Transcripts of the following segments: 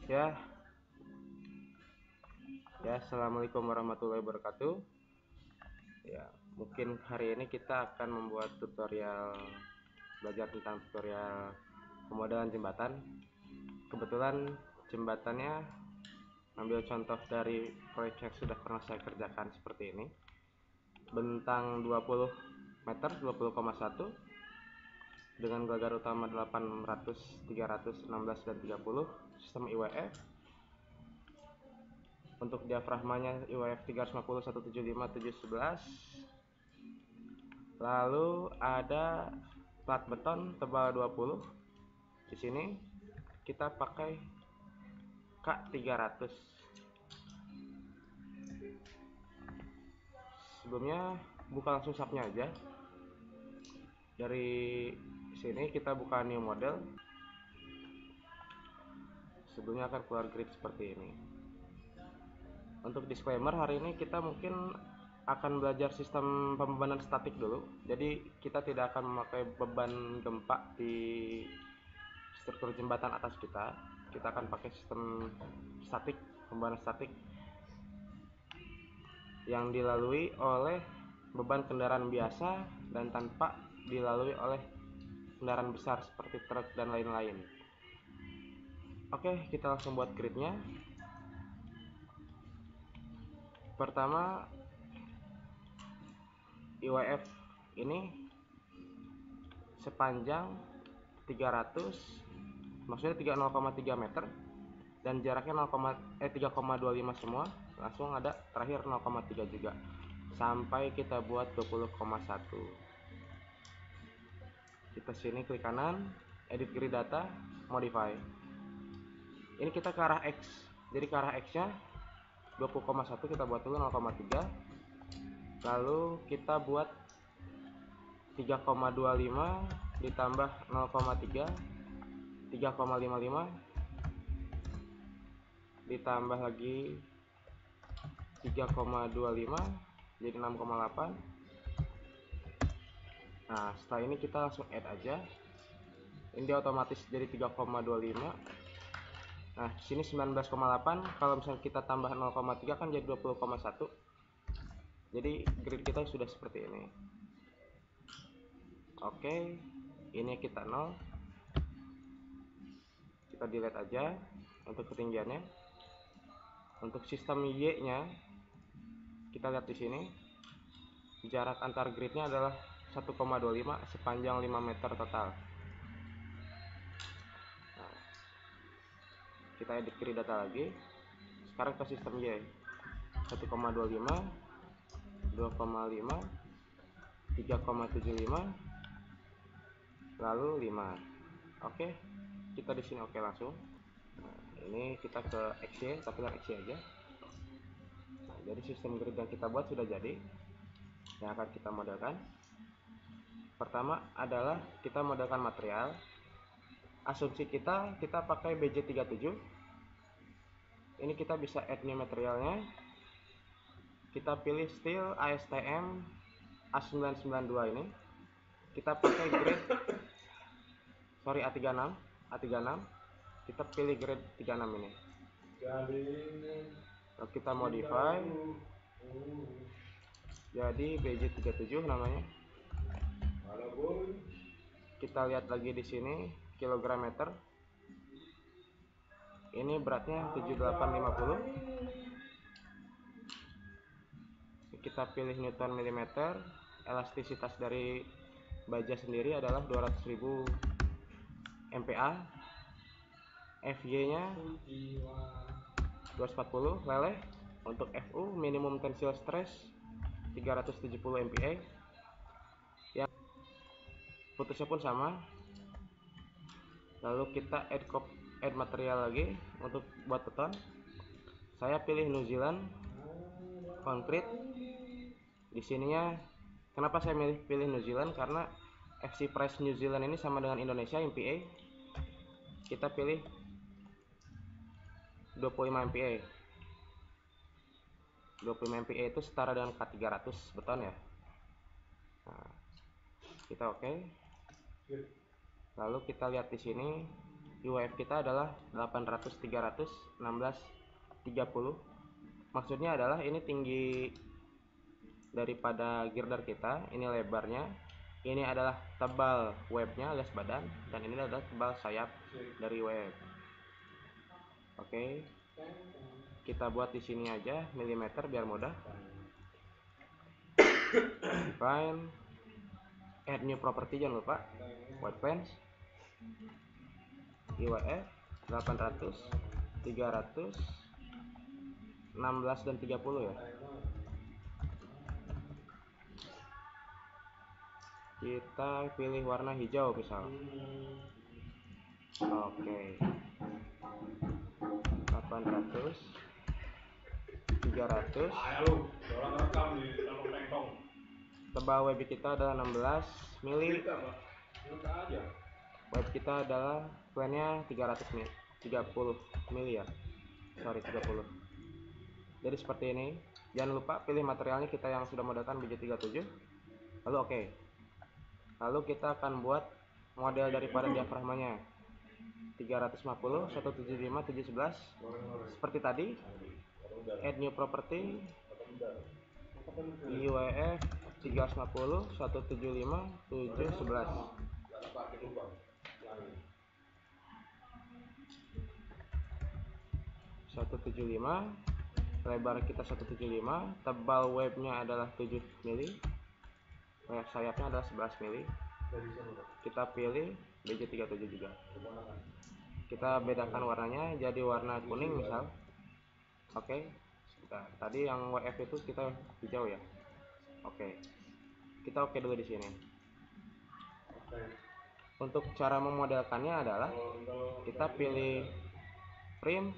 Ya, Assalamualaikum warahmatullahi wabarakatuh. Ya, mungkin hari ini kita akan membuat belajar tentang tutorial pemodelan jembatan. Kebetulan jembatannya ambil contoh dari proyek yang sudah pernah saya kerjakan seperti ini. Bentang 20 meter, 20,1 dengan gagar utama 800, 300, 16 dan 30, sistem IWF. Untuk diafragmanya IWF 350, 175, 711. Lalu ada plat beton tebal 20. Di sini kita pakai K300. Sebelumnya buka langsung subnya aja. Dari sini kita buka new model. Sebelumnya akan keluar grid seperti ini. Untuk disclaimer, hari ini kita mungkin akan belajar sistem pembebanan statik dulu. Jadi kita tidak akan memakai beban gempa di struktur jembatan atas kita. Kita akan pakai sistem statik, pembebanan statik yang dilalui oleh beban kendaraan biasa dan tanpa dilalui oleh kendaraan besar seperti truk dan lain-lain. Oke, kita langsung buat gridnya. Pertama, IWF ini sepanjang 300, maksudnya 0,3 meter, dan jaraknya 3,25 semua. Langsung ada terakhir 0,3 juga, sampai kita buat 20,1. Kita sini klik kanan, edit grid data, modify. Ini kita ke arah X, jadi ke arah X nya 20,1 kita buat dulu 0,3, lalu kita buat 3,25 ditambah 0,3, 3,55 ditambah lagi 3,25 jadi 6,8. Nah, setelah ini kita langsung add aja. Ini dia otomatis jadi 3,25. Nah, di sini 19,8. Kalau misalnya kita tambah 0,3 kan jadi 20,1. Jadi grid kita sudah seperti ini. Oke, ini kita 0. Kita delete aja untuk ketinggiannya. Untuk sistem Y-nya kita lihat di sini. Jarak antar gridnya adalah 1,25 sepanjang 5 meter total. Nah, kita edit grid data lagi. Sekarang ke sistem Y. 1,25, 2,5, 3,75, lalu 5. Oke, kita di sini oke langsung. Nah, ini kita ke XY, tapi lihat XY aja. Nah, jadi sistem grid yang kita buat sudah jadi. Yang akan kita modelkan, pertama adalah kita modelkan material. Asumsi kita pakai BJ37. Ini kita bisa add new materialnya. Kita pilih steel ASTM A992 ini. Kita pakai grade A36. Kita pilih grade 36 ini. Lalu kita modify jadi BJ37 namanya. Kita lihat lagi di sini kilogram meter. Ini beratnya 7850. Kita pilih Newton milimeter. Elastisitas dari baja sendiri adalah 200.000 MPa. FY-nya 240 leleh. Untuk FU minimum tensile stress 370 MPa. Yang putusnya pun sama. Lalu kita add material lagi untuk buat beton. Saya pilih New Zealand concrete. Di sininya kenapa saya pilih New Zealand, karena FC price New Zealand ini sama dengan Indonesia MPa. Kita pilih 25 MPa. 25 MPa itu setara dengan K300 beton ya. Nah, kita oke. Lalu kita lihat di sini UEF kita adalah 800 300 16 30. Maksudnya adalah ini tinggi daripada girder kita, ini lebarnya, ini adalah tebal webnya alias badan, dan ini adalah tebal sayap dari web. Oke, kita buat di sini aja milimeter biar mudah. Define, add new property, jangan lupa white fence, UEF 800 300 16 dan 30 ya. Kita pilih warna hijau misal. Oke, 800 300. Tebal web kita adalah 16 mili. Web kita adalah plannya 300 mili, 30 mili ya. Sorry, 30. Jadi seperti ini. Jangan lupa pilih materialnya kita yang sudah modelkan BJ37. Lalu oke. Lalu kita akan buat model daripada diafragmanya. 350 175 711 seperti tadi. Add new property, UEF 350 175 711. Lebar kita 175, tebal webnya adalah 7 mili, sayapnya adalah 11 mili. Kita pilih BJ37 juga. Kita bedakan warnanya jadi warna kuning misal. Oke. Tadi yang WF itu kita hijau ya. Oke. Kita oke dulu di sini. Untuk cara memodelkannya adalah kita pilih frame.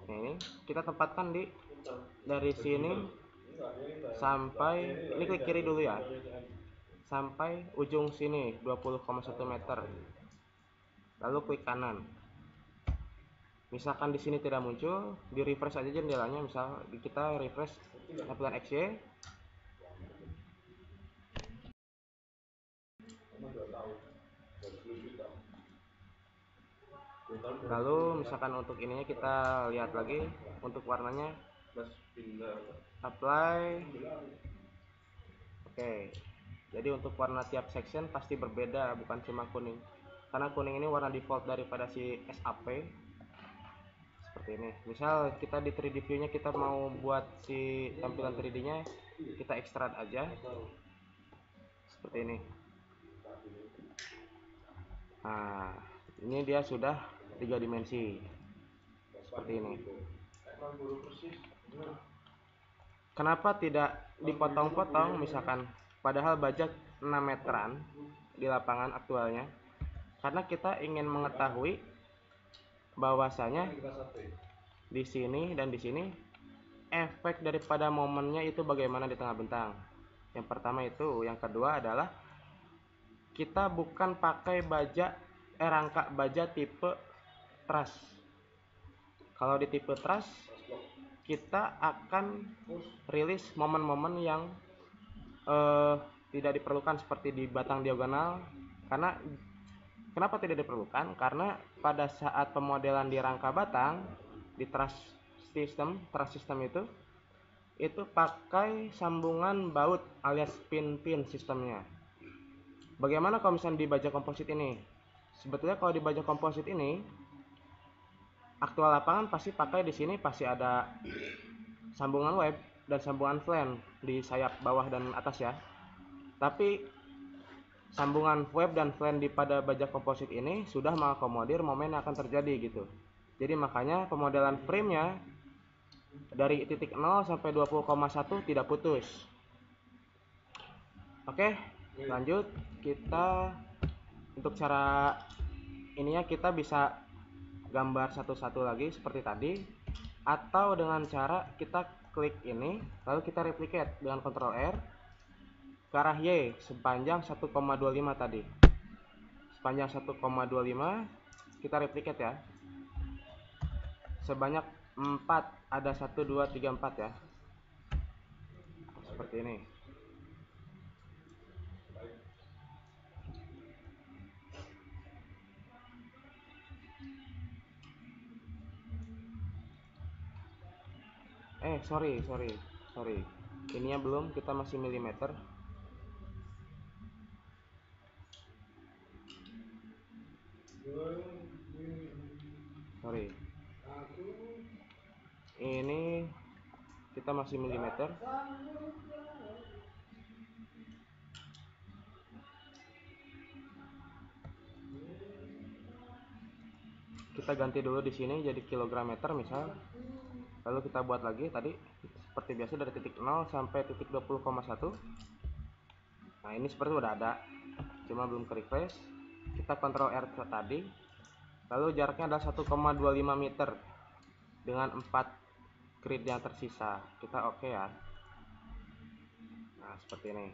Nah, ini kita tempatkan dari sini sampai, ini klik kiri dulu ya, sampai ujung sini 20,1 meter. Lalu klik kanan. Misalkan di sini tidak muncul, di refresh aja jendelanya. Misal kita refresh tampilan XY. Lalu misalkan untuk ininya kita lihat lagi untuk warnanya, apply. Oke. Jadi untuk warna tiap section pasti berbeda, bukan cuma kuning. Karena kuning ini warna default daripada si SAP. Seperti ini. Misal kita di 3D view-nya kita mau buat si tampilan 3D-nya, kita ekstrak aja. Seperti ini. Nah, ini dia sudah 3 dimensi. Seperti ini. Kenapa tidak dipotong-potong misalkan, padahal budget 6 meteran di lapangan aktualnya? Karena kita ingin mengetahui bahwasanya di sini dan di sini efek daripada momennya itu bagaimana di tengah bentang. Yang pertama itu, yang kedua adalah kita bukan pakai rangka baja tipe truss. Kalau di tipe truss kita akan rilis momen-momen yang tidak diperlukan seperti di batang diagonal. Karena kenapa tidak diperlukan? Karena pada saat pemodelan di rangka batang di truss system itu pakai sambungan baut alias pin-pin sistemnya. Bagaimana kalau misalnya di baja komposit ini? Sebetulnya kalau di baja komposit ini aktual lapangan pasti pakai di sini pasti ada sambungan web dan sambungan flange di sayap bawah dan atas ya. Tapi sambungan web dan flange pada baja komposit ini sudah mengakomodir momen yang akan terjadi gitu. Jadi makanya pemodelan frame-nya dari titik 0 sampai 20,1 tidak putus. Oke, lanjut. Kita untuk cara ininya kita bisa gambar satu-satu lagi seperti tadi, atau dengan cara kita klik ini lalu kita replicate dengan Ctrl R ke arah Y sepanjang 1,25 tadi. Sepanjang 1,25 kita replicate ya. Sebanyak 4, ada 1 2 3 4 ya. Seperti ini. sorry, ininya belum, kita masih milimeter. Sorry, ini kita masih milimeter. Kita ganti dulu di sini jadi kilogram meter misal. Lalu kita buat lagi tadi seperti biasa dari titik 0 sampai titik 20,1. Nah, ini seperti udah ada, cuma belum ke refresh. Kita kontrol R tadi. Lalu jaraknya adalah 1,25 meter dengan 4 grid yang tersisa. Kita oke ya. Nah, seperti ini.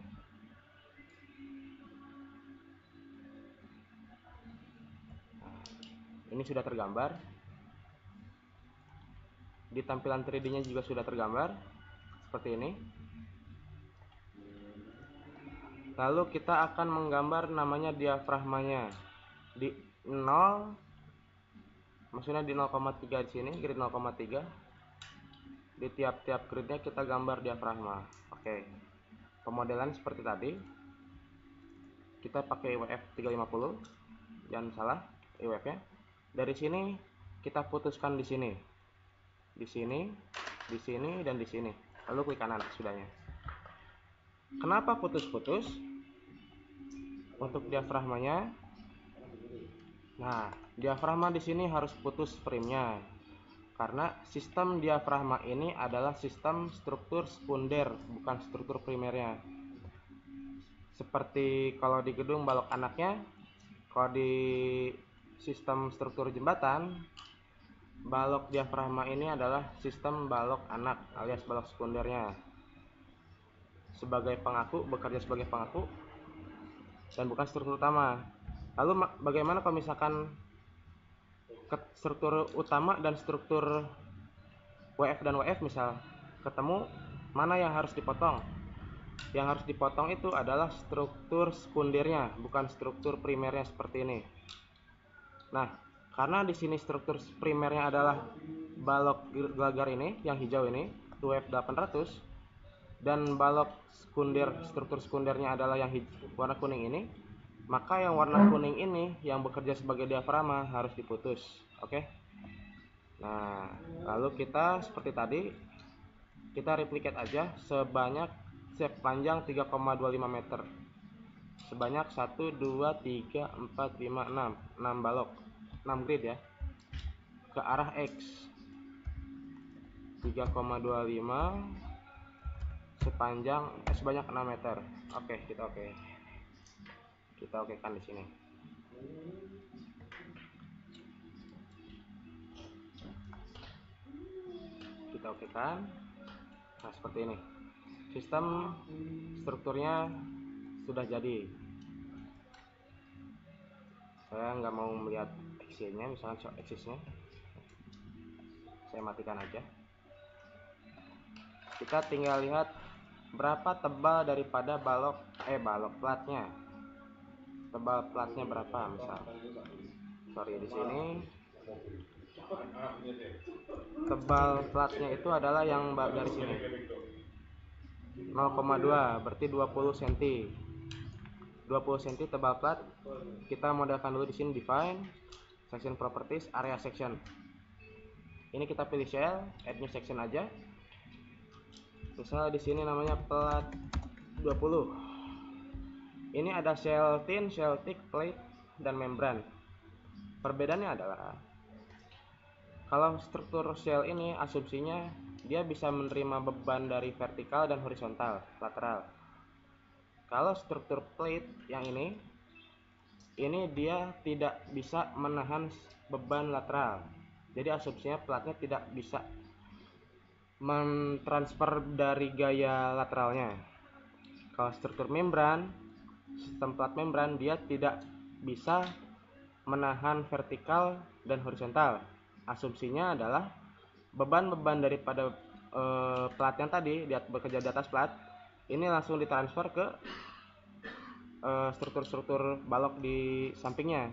Ini sudah tergambar. Di tampilan 3D-nya juga sudah tergambar seperti ini. Lalu kita akan menggambar namanya diafragmanya di 0, maksudnya di 0,3 di sini, grid 0,3. Di tiap-tiap gridnya kita gambar diafragma. Oke. Pemodelan seperti tadi. Kita pakai WF 350. Jangan salah WF-nya. Dari sini kita putuskan di sini. Di sini, di sini, dan di sini. Lalu klik kanan sudahnya. Kenapa putus-putus? Untuk diafragmanya. Nah, diafragma di sini harus putus frame-nya. Karena sistem diafragma ini adalah sistem struktur sekunder, bukan struktur primernya. Seperti kalau di gedung balok anaknya, kalau di sistem struktur jembatan, balok diafragma ini adalah sistem balok anak alias balok sekundernya. Sebagai pengaku, bekerja sebagai pengaku dan bukan struktur utama. Lalu bagaimana kalau misalkan struktur utama dan struktur WF dan WF misal ketemu, mana yang harus dipotong? Yang harus dipotong itu adalah struktur sekundernya, bukan struktur primernya seperti ini. Nah, karena di sini struktur primernya adalah balok gelagar ini, yang hijau ini, WF 800, dan balok sekunder, struktur sekundernya adalah yang warna kuning ini, maka yang warna kuning ini yang bekerja sebagai diafragma harus diputus. Oke. Nah, lalu kita seperti tadi, kita replicate aja sepanjang 3,25 meter. Sebanyak 1, 2, 3, 4, 5, 6 balok, 6 grid ya, ke arah X. 3,25 sebanyak 6 meter. Oke, kita okekan di sini. Kita okekan. Nah, seperti ini. Sistem strukturnya sudah jadi. Saya nggak mau melihat X-nya, misalnya shock axis-nya. Saya matikan aja. Kita tinggal lihat berapa tebal daripada balok platnya. Tebal platnya berapa misal. Sorry, di sini tebal platnya itu adalah yang dari sini 0,2, berarti 20 cm. 20 cm tebal plat. Kita modelkan dulu di sini define, section properties, area section. Ini kita pilih shell, add new section aja. Misalnya di sini namanya plat 20. Ini ada shell thin, shell thick, plate, dan membran. Perbedaannya adalah kalau struktur shell ini asumsinya dia bisa menerima beban dari vertikal dan horizontal, lateral. Kalau struktur plate yang ini dia tidak bisa menahan beban lateral. Jadi asumsinya platnya tidak bisa mentransfer dari gaya lateralnya. Kalau struktur membran, sistem plat membran, dia tidak bisa menahan vertikal dan horizontal. Asumsinya adalah beban-beban daripada plat yang tadi bekerja di atas plat ini langsung ditransfer ke struktur-struktur balok di sampingnya.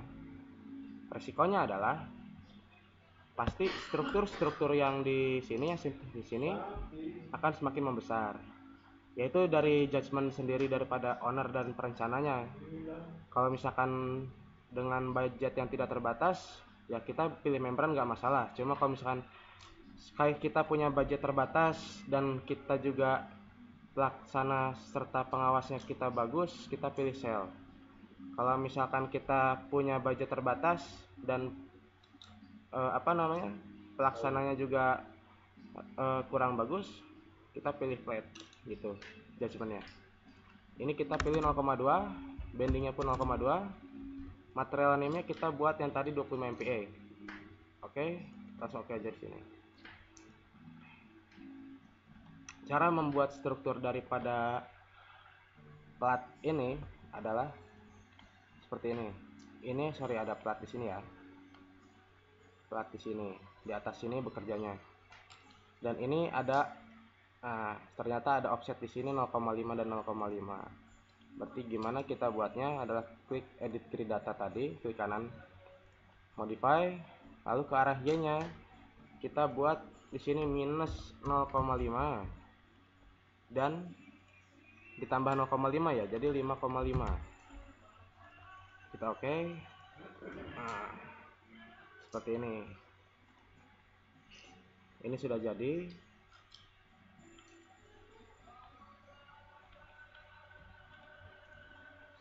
Resikonya adalah pasti struktur yang di sini akan semakin membesar, yaitu dari judgement sendiri daripada owner dan perencananya. Kalau misalkan dengan budget yang tidak terbatas, ya kita pilih membran nggak masalah. Cuma kalau misalkan kayak kita punya budget terbatas dan kita juga pelaksana serta pengawasnya kita bagus, kita pilih sel. Kalau misalkan kita punya budget terbatas dan pelaksananya juga kurang bagus, kita pilih flat gitu judgementnya. Ini kita pilih 0,2, bendingnya pun 0,2, material name nya kita buat yang tadi 25 MPa. Oke, langsung oke aja di sini. Cara membuat struktur daripada plat ini adalah seperti ini. Ada plat di sini ya. Plat di sini, di atas sini bekerjanya. Dan ini ada ternyata ada offset di sini 0,5 dan 0,5. Berarti gimana kita buatnya adalah klik edit grid data tadi, klik kanan modify, lalu ke arah Y-nya kita buat di sini minus 0,5 dan ditambah 0,5 ya, jadi 5,5. Kita oke. Nah, seperti ini. Ini sudah jadi.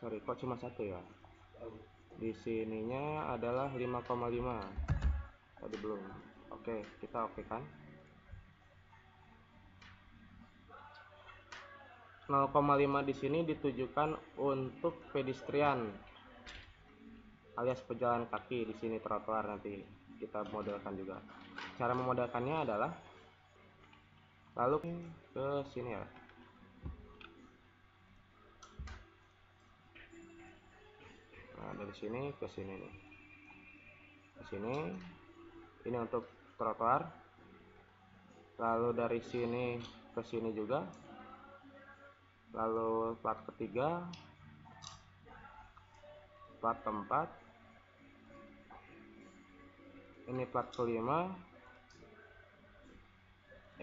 Sorry, kok cuma satu ya? Di sininya adalah 5,5. Tadi belum. Oke, kita oke kan? 0,5 di sini ditujukan untuk pedestrian alias pejalan kaki. Di sini trotoar, nanti kita modelkan juga. Cara memodelkannya adalah lalu ke sini ya. Nah, dari sini ke sini nih. Ke sini. Ini untuk trotoar. Lalu dari sini ke sini juga. Lalu plat ketiga, plat keempat, ini plat kelima,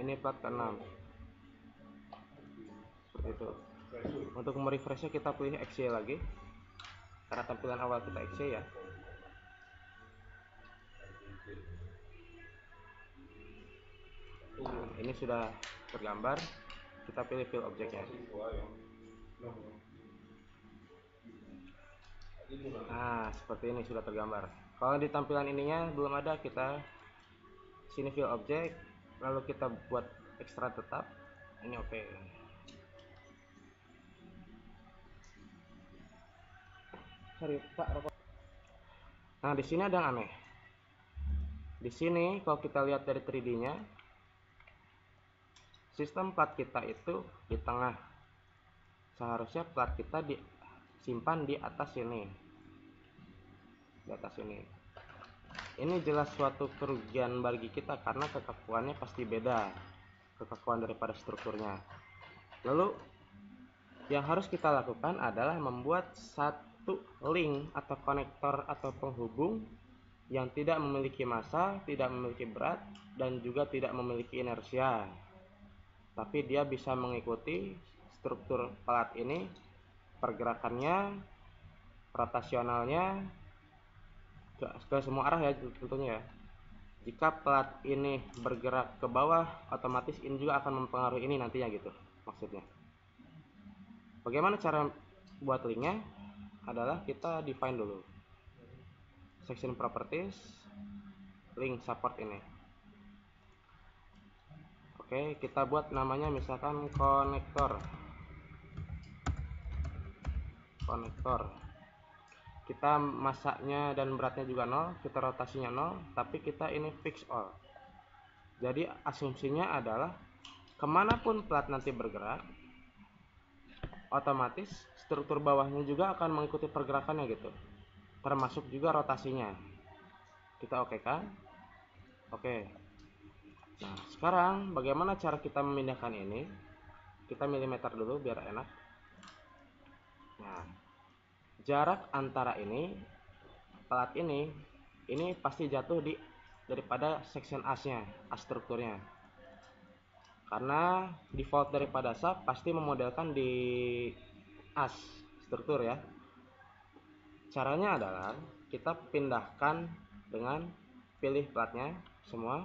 ini plat keenam. Seperti itu. Untuk merefreshnya kita pilih XY lagi, karena tampilan awal kita XY ya. Nah, ini sudah tergambar. Kita pilih fill objeknya. Nah, seperti ini sudah tergambar. Kalau di tampilan ininya belum ada, kita sini fill object, lalu kita buat ekstra tetap. Ini oke. Sorry, Pak, rokok. Nah, di sini ada yang aneh. Di sini kalau kita lihat dari 3D-nya, sistem plat kita itu di tengah. Seharusnya plat kita disimpan di atas sini. Di atas ini. Ini jelas suatu kerugian bagi kita karena kekakuannya pasti beda. Kekakuan daripada strukturnya. Lalu yang harus kita lakukan adalah membuat satu link atau konektor atau penghubung yang tidak memiliki massa, tidak memiliki berat, dan juga tidak memiliki inersia. Tapi dia bisa mengikuti struktur plat ini, pergerakannya, rotasionalnya ke semua arah ya tentunya ya. Jika plat ini bergerak ke bawah, otomatis ini juga akan mempengaruhi ini nantinya gitu maksudnya. Bagaimana cara buat linknya? Adalah kita define dulu section properties, link support ini. Oke, kita buat namanya misalkan konektor. Kita massanya dan beratnya juga 0, kita rotasinya 0, tapi kita ini fix all. Jadi asumsinya adalah kemanapun plat nanti bergerak, otomatis struktur bawahnya juga akan mengikuti pergerakannya gitu, termasuk juga rotasinya. Kita oke kan? Oke. Nah, sekarang bagaimana cara kita memindahkan ini? Kita milimeter dulu biar enak. Nah, jarak antara ini plat ini pasti jatuh daripada section as-nya, as strukturnya. Karena default daripada SAP pasti memodelkan di as struktur ya. Caranya adalah kita pindahkan dengan pilih platnya semua.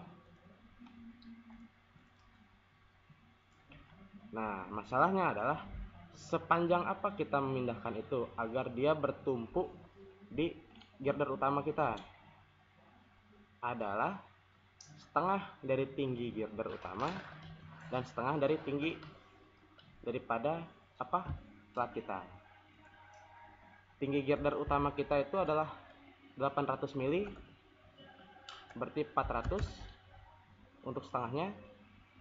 Nah, masalahnya adalah sepanjang apa kita memindahkan itu agar dia bertumpuk di girder utama kita. Adalah setengah dari tinggi girder utama dan setengah dari tinggi daripada plat kita. Tinggi girder utama kita itu adalah 800 mili, berarti 400 untuk setengahnya,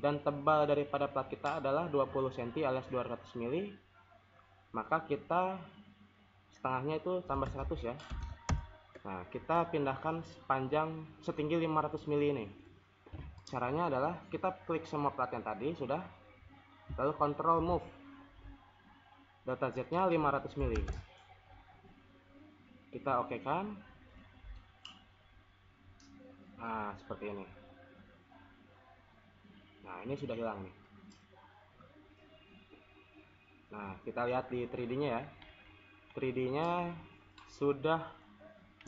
dan tebal daripada plat kita adalah 20 cm alias 200 mili, maka kita setengahnya itu tambah 100 ya. Nah, kita pindahkan setinggi 500 mili ini. Caranya adalah kita klik semua plat yang tadi sudah, lalu Ctrl Move data Z nya 500 mili. Kita oke kan. Nah, seperti ini. Nah, ini sudah hilang nih. Nah, kita lihat di 3D nya ya. 3D nya sudah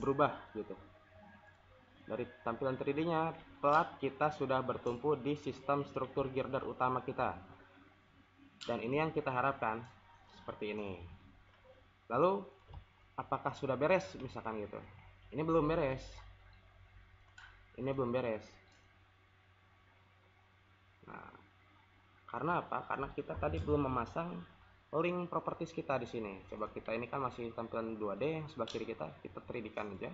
berubah gitu. Dari tampilan 3D nya, plat kita sudah bertumpu di sistem struktur girder utama kita. Dan ini yang kita harapkan, seperti ini. Lalu apakah sudah beres misalkan gitu? Ini belum beres. Ini belum beres. Nah, karena apa? Karena kita tadi belum memasang link properties kita di sini. Coba kita, ini kan masih tampilan 2D yang sebelah kiri kita 3D kan aja.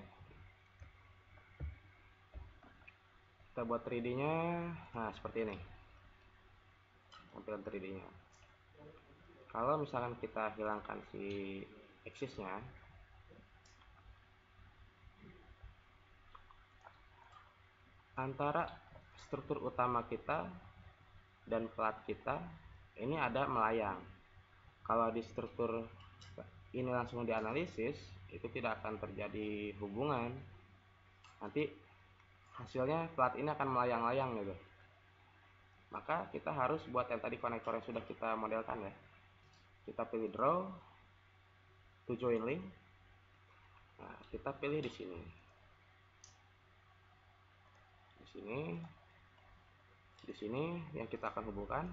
Kita buat 3D nya. Nah, seperti ini tampilan 3D nya. Kalau misalkan kita hilangkan si axis nya, antara struktur utama kita dan plat kita ini ada melayang. Kalau di struktur ini langsung dianalisis, itu tidak akan terjadi hubungan. Nanti hasilnya plat ini akan melayang-layang gitu. Maka kita harus buat yang tadi konektor yang sudah kita modelkan ya. Kita pilih draw to join link. Nah, kita pilih di sini. Di sini yang kita akan hubungkan.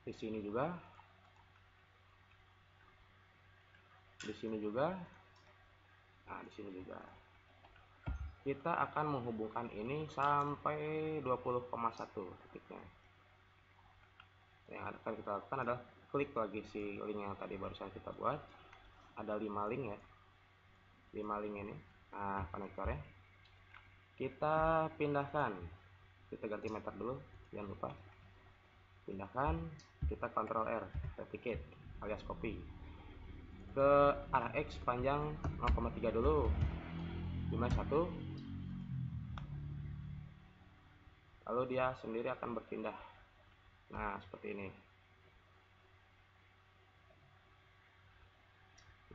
Di sini juga. Di sini juga. Nah, di sini juga. Kita akan menghubungkan ini sampai 20,1 titiknya. Yang akan kita lakukan adalah klik lagi si link yang tadi barusan kita buat. Ada 5 link ya. 5 link ini. Nah, konektornya kita pindahkan. Kita ganti meter dulu, jangan lupa. Pindahkan, kita Ctrl R, replicate alias copy ke arah X panjang 0,3 dulu. Jumlah 1. Lalu dia sendiri akan berpindah. Nah, seperti ini.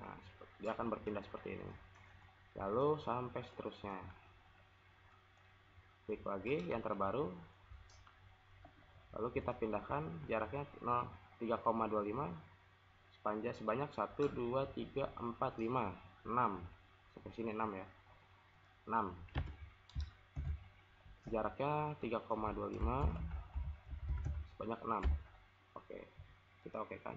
Nah, dia akan berpindah seperti ini. Lalu sampai seterusnya. Klik lagi yang terbaru. Lalu kita pindahkan jaraknya 3,25 sebanyak 1 2 3 4 5 6. Sampai sini 6 ya. 6. Jaraknya 3,25 sebanyak 6. Oke. Kita oke kan.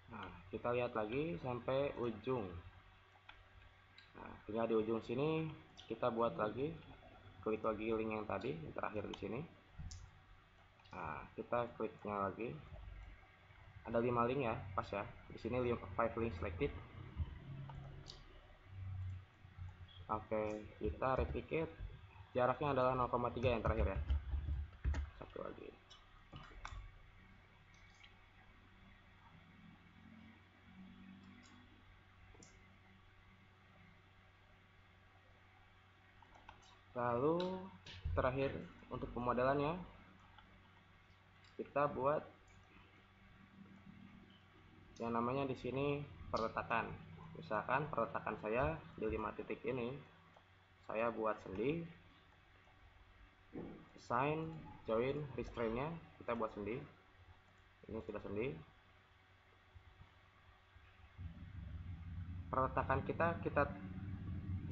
Nah, kita lihat lagi sampai ujung. Nah, tinggal di ujung sini kita buat lagi, klik lagi link yang tadi yang terakhir di sini. Nah, kita kliknya lagi. Ada 5 link ya, pas ya. Di sini 5 link selected. Oke, kita replicate. Jaraknya adalah 0,3 yang terakhir ya. Satu lagi. Lalu terakhir untuk pemodelannya kita buat yang namanya di sini perletakan. Misalkan perletakan saya di 5 titik ini, saya buat sendi, assign, join, restraint-nya kita buat sendi. Ini sudah sendi. Perletakan kita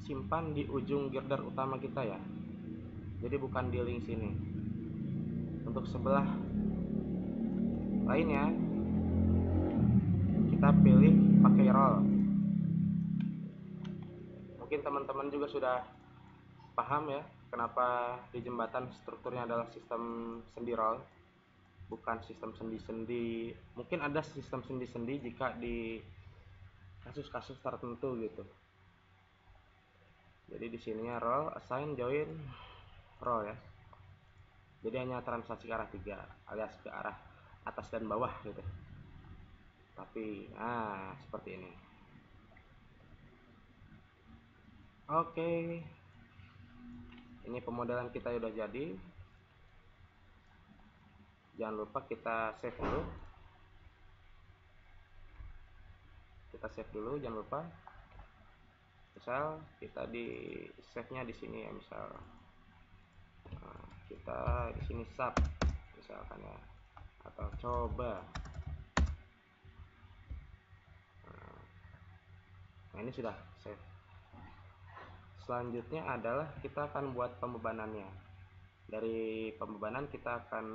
simpan di ujung girder utama kita ya. Jadi bukan di link sini. Untuk sebelah lainnya kita pilih pakai roll. Mungkin teman-teman juga sudah paham ya kenapa di jembatan strukturnya adalah sistem sendi roll, bukan sistem sendi-sendi. Mungkin ada sistem sendi-sendi jika di kasus-kasus tertentu gitu. Jadi di sininya roll, assign, join, roll ya. Jadi hanya transaksi ke arah 3 alias ke arah atas dan bawah gitu. Tapi seperti ini. Oke. Ini pemodelan kita sudah jadi. Jangan lupa kita save dulu. Jangan lupa. Misal kita di save-nya di sini ya, misal kita di sini sub misalkan ya, atau coba. Nah, ini sudah save. Selanjutnya adalah kita akan buat pembebanannya. Dari pembebanan kita akan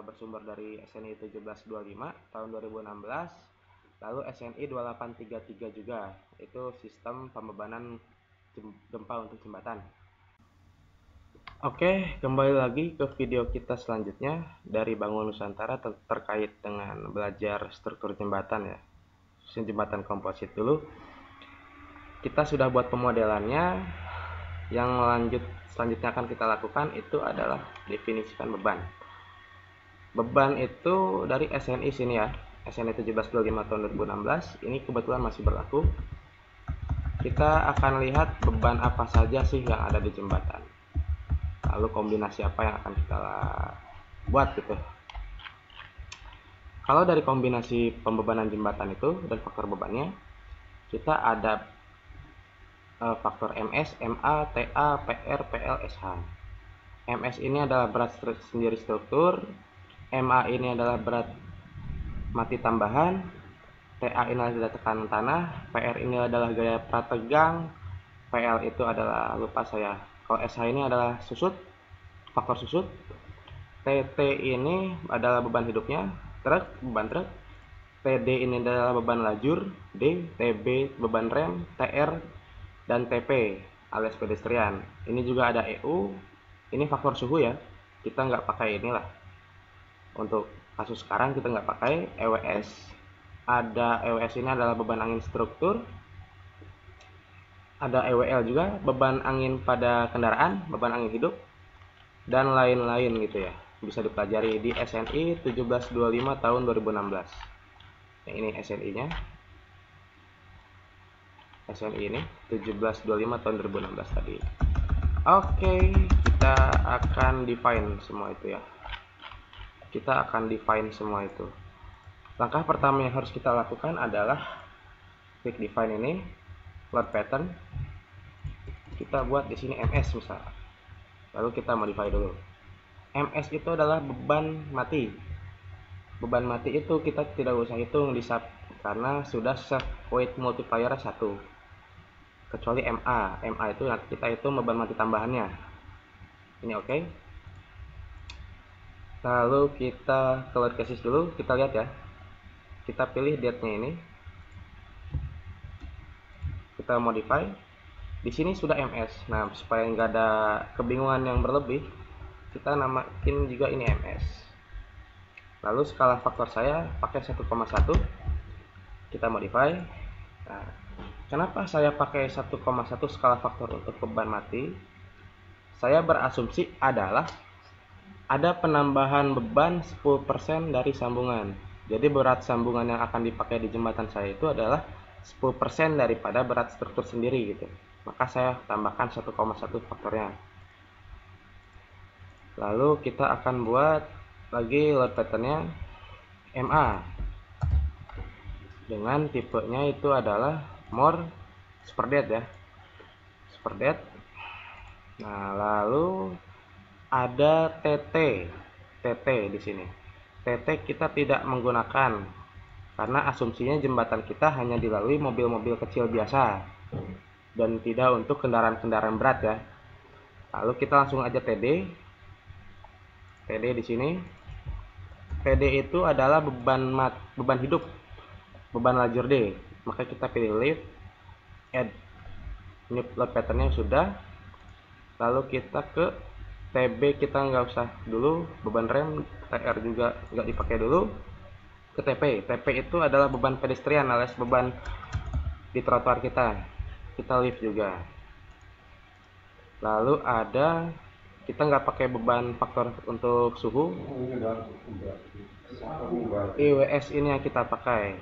bersumber dari SNI 1725 tahun 2016, lalu SNI 2833 juga. Itu sistem pembebanan gempa untuk jembatan. Oke, kembali lagi ke video kita selanjutnya dari Bangun Nusantara terkait dengan belajar struktur jembatan ya. Jembatan komposit dulu. Kita sudah buat pemodelannya. Yang selanjutnya akan kita lakukan itu adalah definisikan beban. Beban itu dari SNI sini ya, SNI 1725 tahun 2016. Ini kebetulan masih berlaku. Kita akan lihat beban apa saja sih yang ada di jembatan. Lalu kombinasi apa yang akan kita buat gitu. Kalau dari kombinasi pembebanan jembatan itu dan faktor bebannya, kita ada faktor MS, MA, TA, PR, PL, SH. MS ini adalah berat sendiri struktur, MA ini adalah berat mati tambahan, TA ini adalah tekanan tanah, PR ini adalah gaya prategang, PL itu adalah, lupa saya, kalau SH ini adalah susut, faktor susut, TT ini adalah beban hidupnya, beban truk, TD ini adalah beban lajur, D, TB beban rem, TR dan TP alias pedestrian. Ini juga ada EU. Ini faktor suhu ya. Kita nggak pakai inilah. Untuk kasus sekarang kita nggak pakai EWS. Ada EWS ini adalah beban angin struktur. Ada EWL juga, beban angin pada kendaraan, beban angin hidup, dan lain-lain gitu ya. Bisa dipelajari di SNI 1725 tahun 2016. Nah, ini SNI-nya. SNI ini 1725 tahun 2016 tadi. Oke, kita akan define semua itu ya. Langkah pertama yang harus kita lakukan adalah klik define ini, load pattern. Kita buat di sini MS misal. Lalu kita modify dulu. MS itu adalah beban mati. Beban mati itu kita tidak usah hitung di sub karena sudah set weight multiplier 1. Kecuali MA itu kita hitung beban mati tambahannya. Ini oke. Lalu kita ke load cases dulu, kita lihat ya. Kita pilih date-nya ini. Kita modify. Di sini sudah MS. Nah, supaya nggak ada kebingungan yang berlebih, kita namakin juga ini MS. Lalu skala faktor saya pakai 1,1. Kita modify. Nah, kenapa saya pakai 1,1 skala faktor untuk beban mati? Saya berasumsi adalah ada penambahan beban 10% dari sambungan. Jadi berat sambungan yang akan dipakai di jembatan saya itu adalah 10% daripada berat struktur sendiri gitu. Maka saya tambahkan 1,1 faktornya. Lalu kita akan buat lagi load patternnya MA. dengan tipenya itu adalah more spread ya, spread. Nah, lalu ada TT di sini. TT kita tidak menggunakan karena asumsinya jembatan kita hanya dilalui mobil-mobil kecil biasa dan tidak untuk kendaraan-kendaraan berat ya. Lalu kita langsung aja TD di sini. TD itu adalah beban hidup, beban lajur D. Maka kita pilih lift, add new load patternnya sudah. Lalu kita ke TB, kita nggak usah dulu, beban rem, TR juga nggak dipakai dulu. Ke TP itu adalah beban pedestrian alias beban di trotoar kita lift juga. Lalu ada, kita nggak pakai beban faktor untuk suhu, IWS ini yang kita pakai,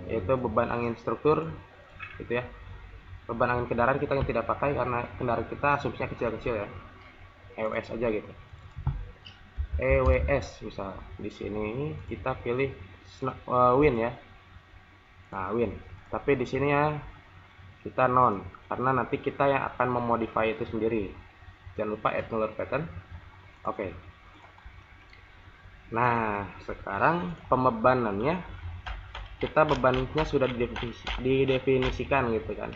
yaitu beban angin struktur gitu ya. Beban angin kendaraan kita yang tidak pakai karena kendaraan kita asumsinya kecil-kecil ya. EWS aja gitu. EWS misal di sini kita pilih win ya. Nah, win. Tapi di sini ya kita non karena nanti kita yang akan memodify itu sendiri. Jangan lupa add null pattern. Oke. Nah, sekarang pembebanannya kita bebannya sudah didefinisikan gitu kan.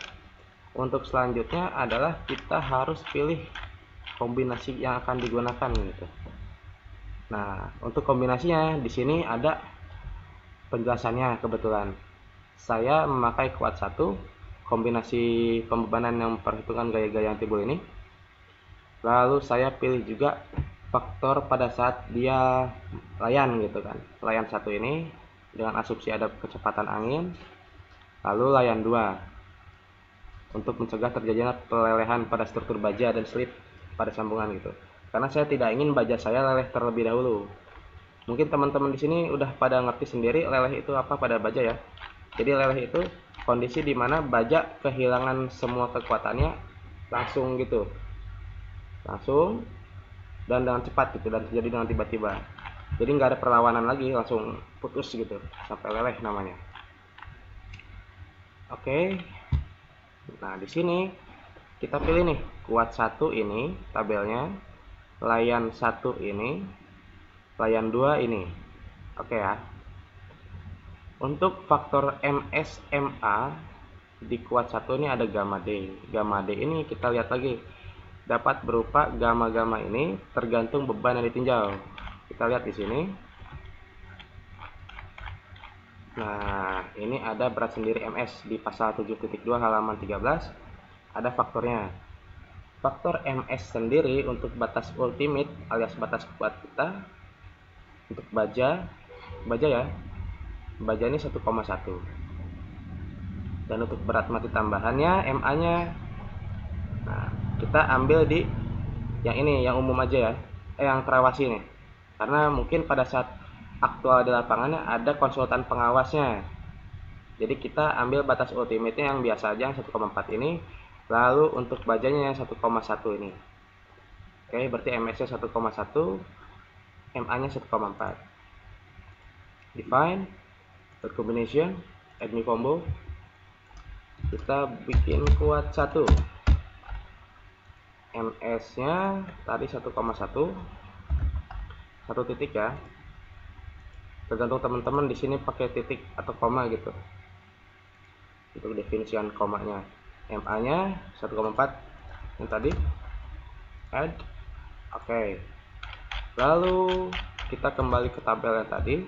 Untuk selanjutnya adalah kita harus pilih kombinasi yang akan digunakan gitu. Nah, untuk kombinasinya di sini ada penjelasannya. Kebetulan saya memakai kuat 1, kombinasi pembebanan yang perhitungan gaya-gaya yang timbul ini. Lalu saya pilih juga faktor pada saat dia layan gitu kan. Layan 1 ini dengan asumsi ada kecepatan angin. Lalu layan 2 untuk mencegah terjadinya pelelehan pada struktur baja dan slip pada sambungan gitu. Karena saya tidak ingin baja saya leleh terlebih dahulu. Mungkin teman-teman di sini udah pada ngerti sendiri leleh itu apa pada baja ya. Jadi leleh itu kondisi di mana baja kehilangan semua kekuatannya langsung gitu. Langsung dan dengan cepat gitu, dan terjadi dengan tiba-tiba. Jadi nggak ada perlawanan lagi, langsung putus gitu sampai leleh namanya. Oke. Nah, di sini kita pilih nih kuat 1 ini tabelnya, layan 1 ini, layan 2 ini. Oke ya. Untuk faktor MSMA di kuat 1 ini ada gamma D. Gamma D ini kita lihat lagi dapat berupa gamma ini tergantung beban yang ditinjau. Kita lihat di sini. Nah, ini ada berat sendiri MS di pasal 7.2 halaman 13, ada faktornya. Faktor MS sendiri untuk batas ultimate alias batas kuat kita untuk baja ya. Baja ini 1,1. Dan untuk berat mati tambahannya MA-nya. Nah, kita ambil di yang ini, yang umum aja ya. Yang terawasi nih. Karena mungkin pada saat aktual di lapangannya ada konsultan pengawasnya. Jadi kita ambil batas ultimate-nya yang biasa aja yang 1,4 ini. Lalu untuk bajanya yang 1,1 ini. Oke, berarti MS-nya 1,1, MA-nya 1,4. Define, dot combination, add new combo. Kita bikin kuat 1. MS-nya tadi 1,1. 1 titik ya. Tergantung teman-teman di sini pakai titik atau koma gitu untuk definisian komanya. MA-nya 1,4 yang tadi, add. Oke. Lalu kita kembali ke tabel yang tadi.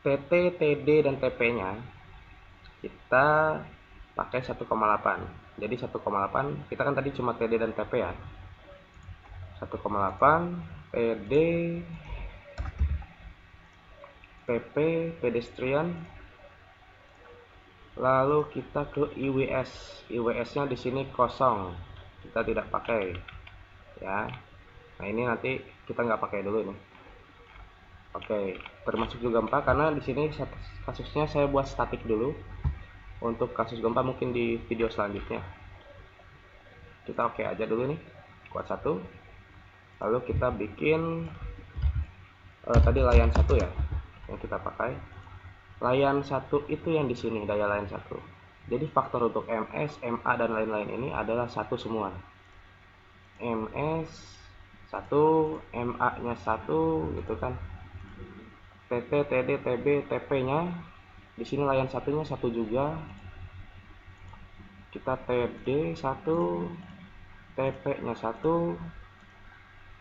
TT, TD dan TP-nya kita pakai 1,8. Jadi 1,8 kita kan tadi cuma TD dan TP ya. 1,8 TD PP pedestrian. Lalu kita ke IWS. IWS-nya di sini kosong. Kita tidak pakai. Ya. Nah, ini nanti kita nggak pakai dulu nih. Oke, termasuk juga gempa karena di sini kasusnya saya buat statik dulu. Untuk kasus gempa mungkin di video selanjutnya. Kita oke aja dulu nih. Kuat 1. Lalu kita bikin tadi layan 1 ya yang kita pakai. layan satu itu yang di sini, daya layan satu. Jadi faktor untuk ms, ma dan lain-lain ini adalah satu semua. ms 1, ma nya 1 gitu kan. tt, td, tb, tp nya di sini layan satunya satu juga. Kita td 1, tp nya 1.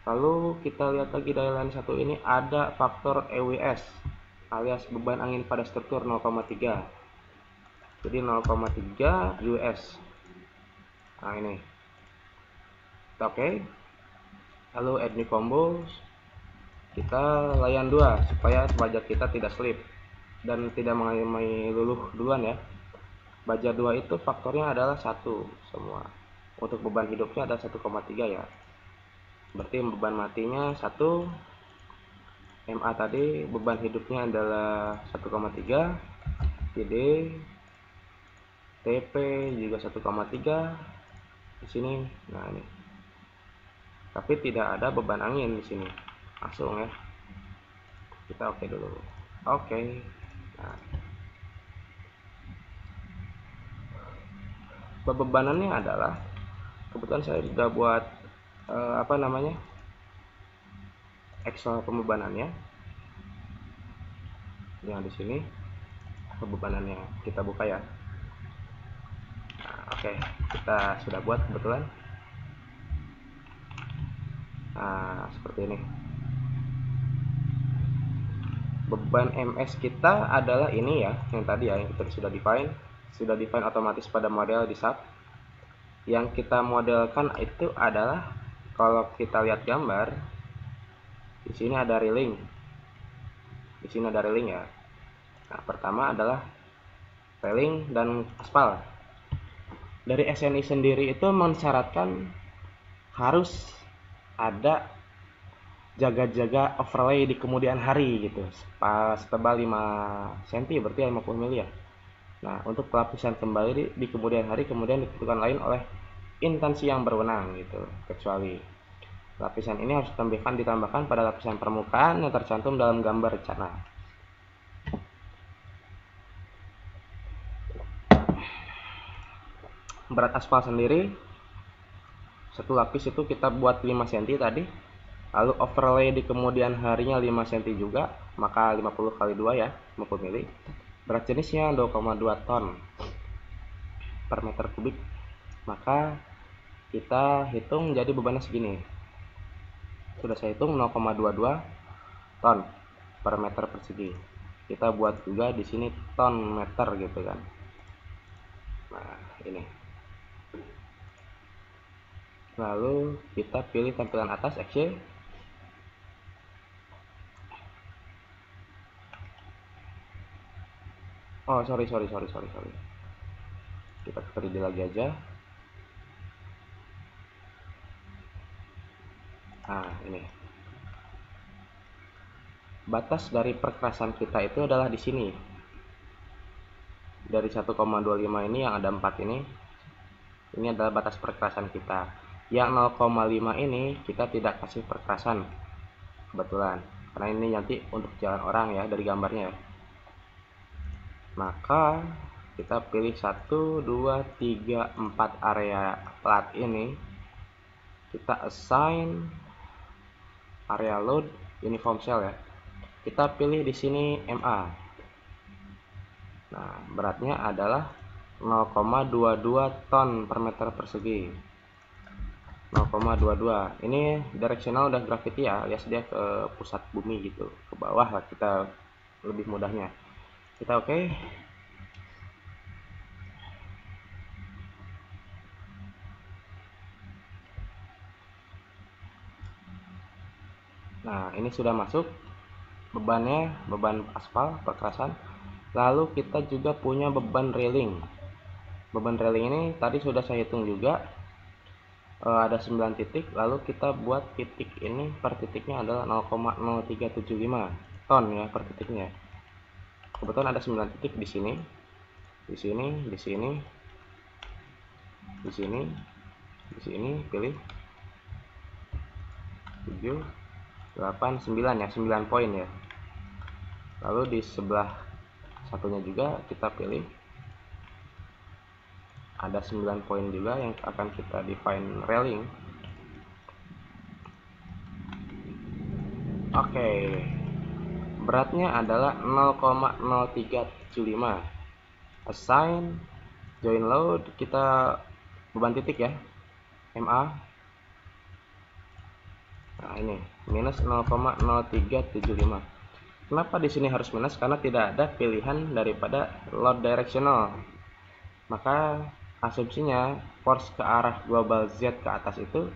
Lalu kita lihat lagi daya layan satu ini ada faktor EWS alias beban angin pada struktur 0,3. Jadi 0,3 US. Nah ini. Oke. Lalu add new combo. Kita layan 2 supaya baja kita tidak slip dan tidak mengalami luluh duluan ya. Baja 2 itu faktornya adalah 1 semua. Untuk beban hidupnya ada 1,3 ya. Berarti beban matinya 1. MA tadi beban hidupnya adalah 1,3. TD, TP juga 1,3 di sini. Nah ini. Tapi tidak ada beban angin di sini. Langsung ya. Kita oke dulu. Oke. Nah, bebanannya adalah kebetulan saya sudah buat apa namanya? Excel pembebanannya. Yang di sini pembebanannya kita buka ya. Nah, oke, kita sudah buat kebetulan. Nah, seperti ini. Beban MS kita adalah ini ya, yang tadi ya, yang kita sudah define otomatis pada model di sub. Yang kita modelkan itu adalah kalau kita lihat gambar, di sini ada railing. Di sini ada railing ya. Nah, pertama adalah railing dan aspal. Dari SNI sendiri itu mensyaratkan harus ada jaga-jaga overlay di kemudian hari gitu, pas tebal 5 cm berarti 50 mili ya. Nah, untuk pelapisan kembali di kemudian hari kemudian ditentukan lain oleh instansi yang berwenang gitu, kecuali lapisan ini harus ditambahkan pada lapisan permukaan yang tercantum dalam gambar rencana. Berat aspal sendiri satu lapis itu kita buat 5 cm tadi, lalu overlay di kemudian harinya 5 cm juga, maka 50 kali 2 ya, 50 mili. Berat jenisnya 2,2 ton per meter kubik, maka kita hitung jadi bebannya segini. Sudah saya hitung 0,22 ton per meter persegi. Kita buat juga di sini ton meter gitu kan. Nah, ini. Lalu kita pilih tampilan atas XY. Oh, sorry. Kita 3D lagi aja. Nah, ini. Batas dari perkerasan kita itu adalah di sini. Dari 1,25 ini yang ada 4 ini. Ini adalah batas perkerasan kita. Yang 0,5 ini kita tidak kasih perkerasan. Kebetulan. Karena ini nanti untuk jalan orang ya dari gambarnya. Maka kita pilih 1, 2, 3, 4 area plat ini. Kita assign area load uniform cell ya. Kita pilih di sini MA. Nah, beratnya adalah 0,22 ton per meter persegi. 0,22. Ini directional udah gravity ya, alias dia ke pusat bumi gitu, ke bawah lah kita lebih mudahnya. Kita oke. Nah, ini sudah masuk bebannya, beban aspal perkerasan. Lalu kita juga punya beban railing. Beban railing ini tadi sudah saya hitung juga. Ada 9 titik, lalu kita buat titik ini per titiknya adalah 0,0375 ton ya per titiknya. Kebetulan ada 9 titik di sini, di sini, di sini, di sini, di sini, pilih 7, 8, 9 ya, 9 poin ya. Lalu di sebelah satunya juga kita pilih. Ada 9 poin juga yang akan kita define railing. Oke, beratnya adalah 0,0375. Assign join load, kita beban titik ya, MA. Nah ini minus 0,0375. Kenapa di sini harus minus? Karena tidak ada pilihan daripada load directional. Maka asumsinya force ke arah global Z ke atas itu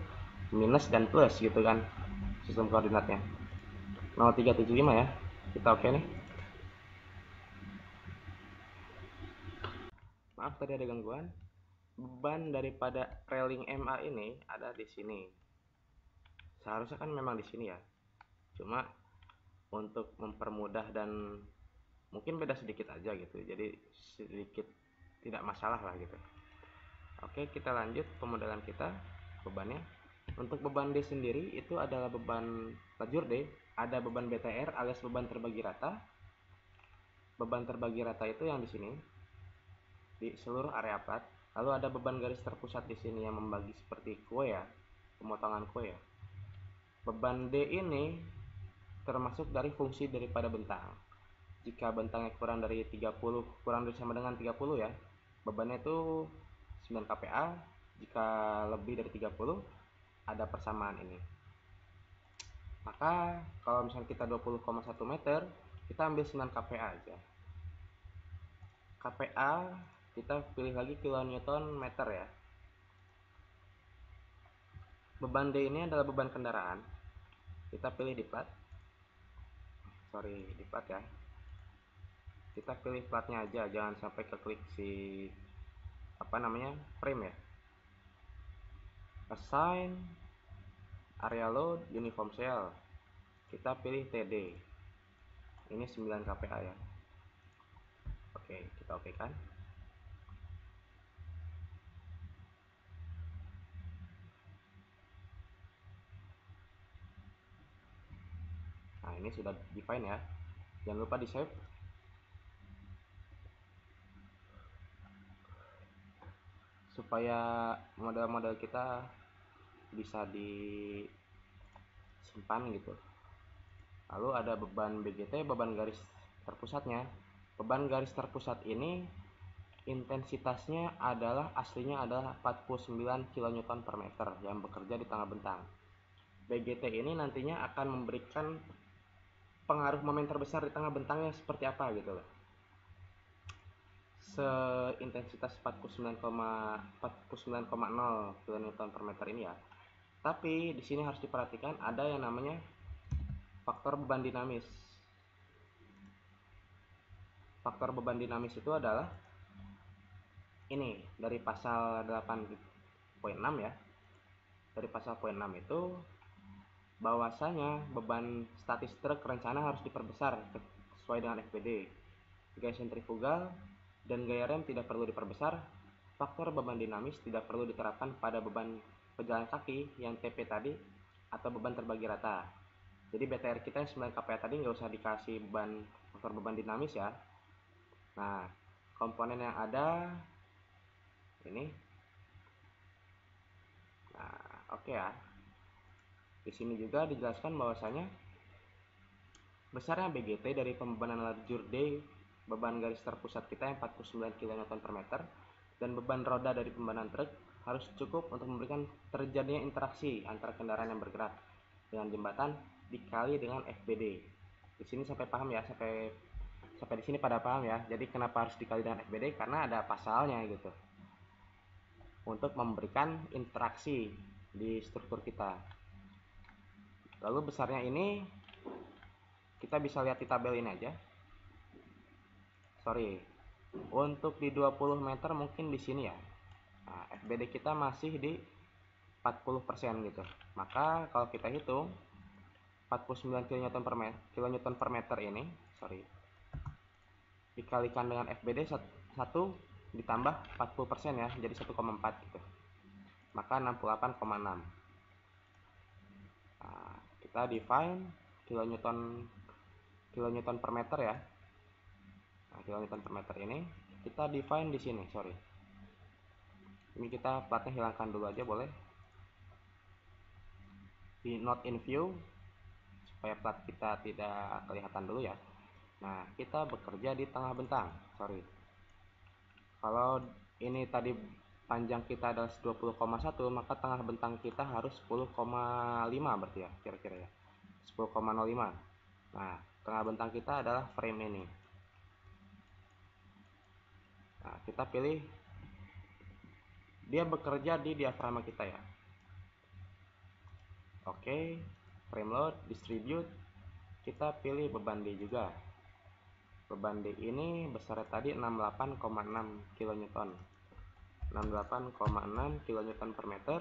minus dan plus gitu kan sistem koordinatnya. 0375 ya. Kita oke nih. Maaf tadi ada gangguan. Beban daripada railing MA ini ada di sini. Seharusnya kan memang di sini ya. Cuma untuk mempermudah dan mungkin beda sedikit aja gitu. Jadi sedikit tidak masalah lah gitu. Oke, kita lanjut pemodelan kita. Bebannya untuk beban D sendiri itu adalah beban lajur D, ada beban BTR alias beban terbagi rata. Beban terbagi rata itu yang di sini di seluruh area plat. Lalu ada beban garis terpusat di sini yang membagi seperti kue ya, pemotongan kue ya. Beban D ini termasuk dari fungsi daripada bentang. Jika bentangnya kurang dari 30, kurang dari sama dengan 30 ya, bebannya itu 9 kPa. Jika lebih dari 30 ada persamaan ini. Maka kalau misalnya kita 20,1 meter, kita ambil 9 kPa aja. kPa kita pilih lagi kilonewton meter ya. Beban D ini adalah beban kendaraan. Kita pilih di plat. Di plat ya. Kita pilih platnya aja, jangan sampai keklik si frame ya. Assign area load uniform cell. Kita pilih TD. Ini 9 kPa ya. Oke, kita oke kan. Nah, ini sudah define ya. Jangan lupa di save. Supaya model-model kita bisa disimpan gitu. Lalu ada beban BGT, beban garis terpusatnya. Beban garis terpusat ini intensitasnya aslinya adalah 49 kN per meter yang bekerja di tengah bentang. BGT ini nantinya akan memberikan pengaruh momen terbesar di tengah bentangnya seperti apa gitu loh. Seintensitas 49,0 kN per meter ini ya. Tapi di sini harus diperhatikan ada yang namanya faktor beban dinamis. Faktor beban dinamis itu adalah ini dari pasal 8.6 ya. Dari pasal poin 6 itu bahwasanya beban statis truk rencana harus diperbesar sesuai dengan FPD. Gaya sentrifugal dan gaya rem tidak perlu diperbesar. Faktor beban dinamis tidak perlu diterapkan pada beban pejalan kaki yang TP tadi atau beban terbagi rata. Jadi BTR kita yang 9 kPa tadi nggak usah dikasih faktor beban dinamis ya. Nah, komponen yang ada ini. Nah, oke ya. Di sini juga dijelaskan bahwasanya besarnya BGT dari pembebanan lajur D, beban garis terpusat kita yang 49 kN per meter, dan beban roda dari pembebanan truk harus cukup untuk memberikan terjadinya interaksi antara kendaraan yang bergerak dengan jembatan dikali dengan FBD. Di sini sampai paham ya, sampai di sini pada paham ya. Jadi kenapa harus dikali dengan FBD? Karena ada pasalnya gitu. Untuk memberikan interaksi di struktur kita. Lalu besarnya ini kita bisa lihat di tabel ini aja. Untuk di 20 meter mungkin di sini ya. Nah, FBD kita masih di 40% gitu. Maka kalau kita hitung 49 kN per meter ini, dikalikan dengan FBD 1 ditambah 40% ya, jadi 1,4 gitu. Maka 68,6. Nah, kita define kilonewton per meter ya. Nah, kilonewton per meter ini kita define di sini, sorry. Ini kita platnya hilangkan dulu aja boleh. Di not in view supaya plat kita tidak kelihatan dulu ya. Nah, kita bekerja di tengah bentang, sorry. Kalau ini tadi panjang kita adalah 20,1, maka tengah bentang kita harus 10,5 berarti ya, kira-kira ya. 10,05. Nah, tengah bentang kita adalah frame ini. Nah, kita pilih dia bekerja di diafragma kita ya. Oke, frame load, distribute, kita pilih beban D juga. Beban D ini besar tadi 68,6 kN. 68,6 kN per meter.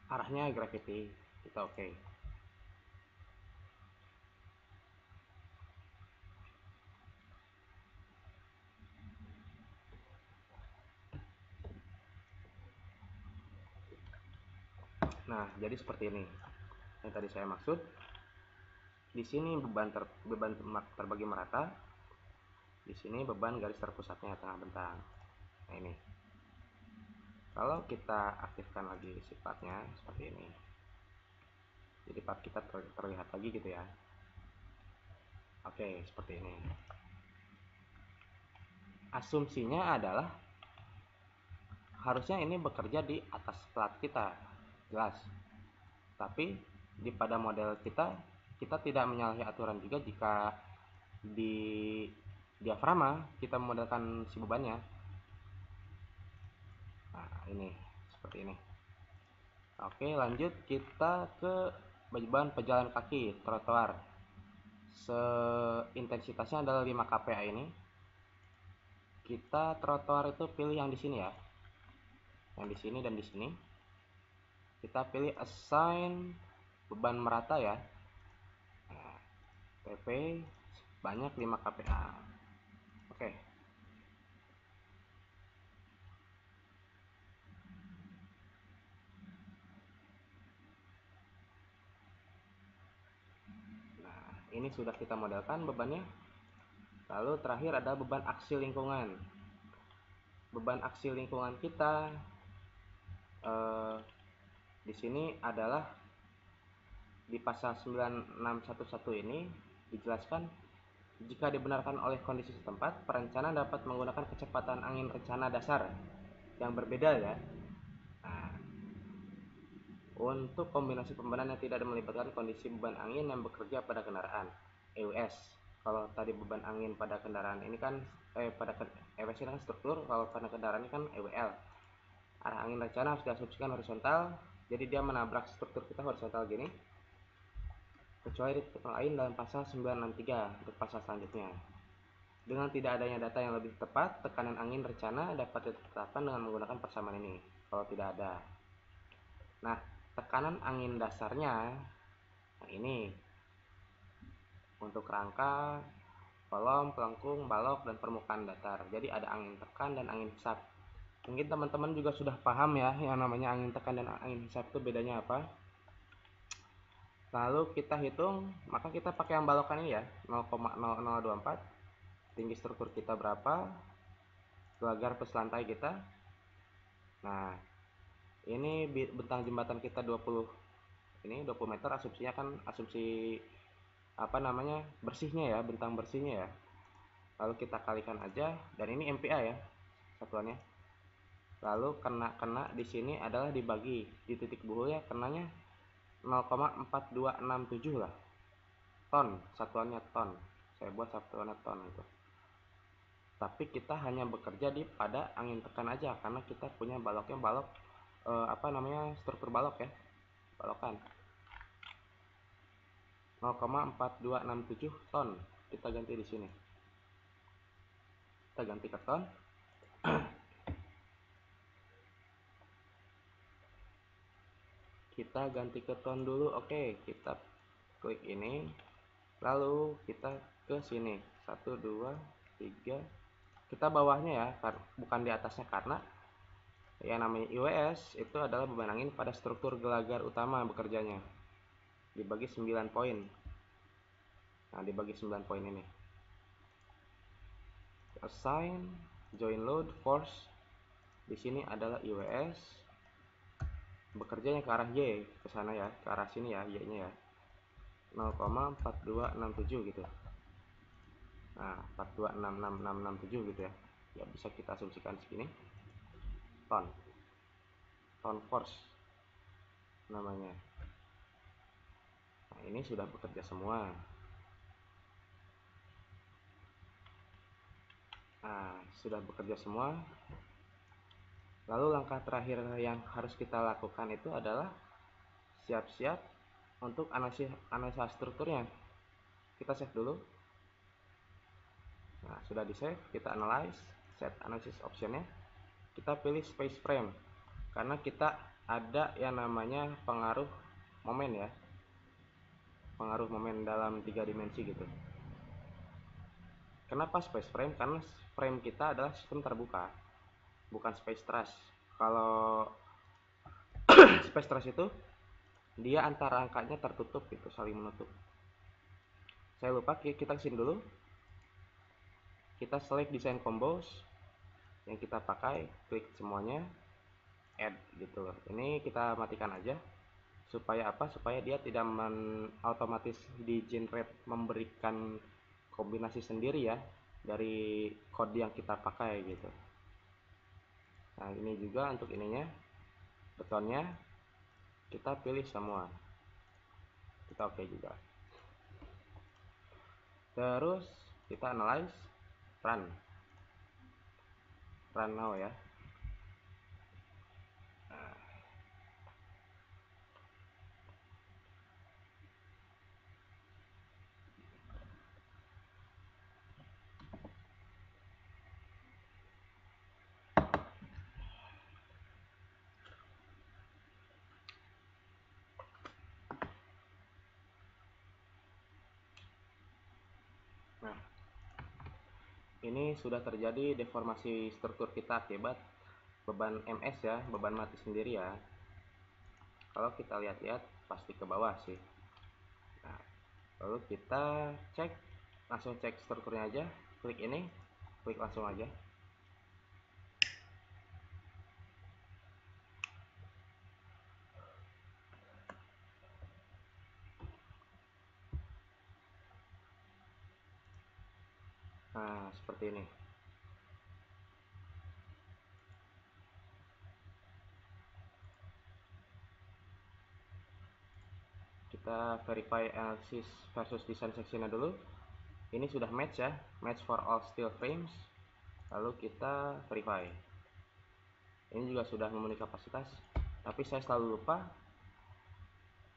Arahnya gravity, kita oke. Nah, jadi seperti ini yang tadi saya maksud. Di sini beban terbagi merata. Di sini beban garis terpusatnya tengah bentang. Nah, ini. Kalau kita aktifkan lagi sifatnya seperti ini. Jadi part kita terlihat lagi gitu ya. Oke, seperti ini. Asumsinya adalah harusnya ini bekerja di atas plat kita, jelas. Tapi pada model kita tidak menyalahi aturan juga jika di diafragma kita memodelkan si bebannya. Nah, ini seperti ini. Oke, lanjut kita ke beban pejalan kaki trotoar. Intensitasnya adalah 5 kPa ini. Kita trotoar itu pilih yang di sini ya. Yang di sini dan di sini. Kita pilih assign beban merata ya. Nah, TP banyak 5 kPa. Oke. Nah, ini sudah kita modelkan bebannya. Lalu terakhir ada beban aksi lingkungan. Beban aksi lingkungan kita di sini adalah di pasal 9611 ini dijelaskan jika dibenarkan oleh kondisi setempat, perencana dapat menggunakan kecepatan angin rencana dasar yang berbeda ya. Nah, untuk kombinasi pembenahan yang tidak melibatkan kondisi beban angin yang bekerja pada kendaraan EWS. Kalau tadi beban angin pada kendaraan ini kan EWS ini kan struktur, kalau pada kendaraan ini kan EWL. Arah angin rencana harus diasumsikan horizontal, jadi dia menabrak struktur kita horizontal gini. Kecuali ditentukan lain dalam pasal 963 untuk pasal selanjutnya. Dengan tidak adanya data yang lebih tepat, tekanan angin rencana dapat ditetapkan dengan menggunakan persamaan ini. Kalau tidak ada. Nah, tekanan angin dasarnya, nah ini untuk rangka, kolom, pelengkung, balok, dan permukaan datar. Jadi ada angin tekan dan angin hisap. Mungkin teman-teman juga sudah paham ya yang namanya angin tekan dan angin hisap itu bedanya apa. Lalu kita hitung, maka kita pakai yang balokan ini ya, 0,0024. Tinggi struktur kita berapa, gelagar plus lantai kita. Nah, ini bentang jembatan kita 20 meter, asumsinya kan asumsi bersihnya ya, bentang bersihnya ya. Lalu kita kalikan aja, dan ini MPa ya satuannya. Lalu kena di sini adalah dibagi di titik buhul ya, kenanya 0,4267 lah. Ton, satuannya ton. Saya buat satuannya ton itu. Tapi kita hanya bekerja pada angin tekan aja karena kita punya baloknya struktur balok ya. Balokan. 0,4267 ton. Kita ganti di sini. Kita ganti ke ton. Kita ganti ke ton dulu. Oke, kita klik ini. Lalu kita ke sini. 1 2 3. Kita bawahnya ya, bukan di atasnya karena yang namanya IWS itu adalah beban angin pada struktur gelagar utama bekerjanya. Dibagi 9 poin. Nah, dibagi 9 poin ini. assign, join load, force. Di sini adalah IWS, bekerjanya ke arah Y, ke sana ya, ke arah sini ya, Y-nya ya. 0,4267 gitu. Nah, 4266667 gitu ya. Ya bisa kita asumsikan segini. Ton force namanya. Nah, ini sudah bekerja semua. Nah, sudah bekerja semua. Lalu langkah terakhir yang harus kita lakukan itu adalah siap-siap untuk analisa strukturnya. Kita save dulu. Nah, sudah di save, kita analyze, set analysis optionnya. Kita pilih space frame karena kita ada yang namanya pengaruh momen ya, pengaruh momen dalam 3 dimensi gitu. Kenapa space frame? Karena frame kita adalah sistem terbuka, bukan space truss. Kalau space truss itu dia antara angkanya tertutup gitu, saling menutup. Saya lupa, kita kesini dulu. Kita select design combos yang kita pakai, klik semuanya, add gitu loh. Ini kita matikan aja supaya apa? Supaya dia tidak otomatis di generate memberikan kombinasi sendiri ya dari kode yang kita pakai gitu. Nah, ini juga untuk ininya, betonnya kita pilih semua, kita oke juga. Terus kita analyze, run now ya. Nah, ini sudah terjadi deformasi struktur kita akibat beban MS ya, beban mati sendiri ya. Kalau kita lihat-lihat pasti ke bawah sih. Nah, lalu kita cek, langsung cek strukturnya aja, klik ini, klik langsung aja. Nah, seperti ini. Kita verify analysis versus design sectionnya dulu. Ini sudah match ya, match for all steel frames. Lalu kita verify. Ini juga sudah memenuhi kapasitas, tapi saya selalu lupa.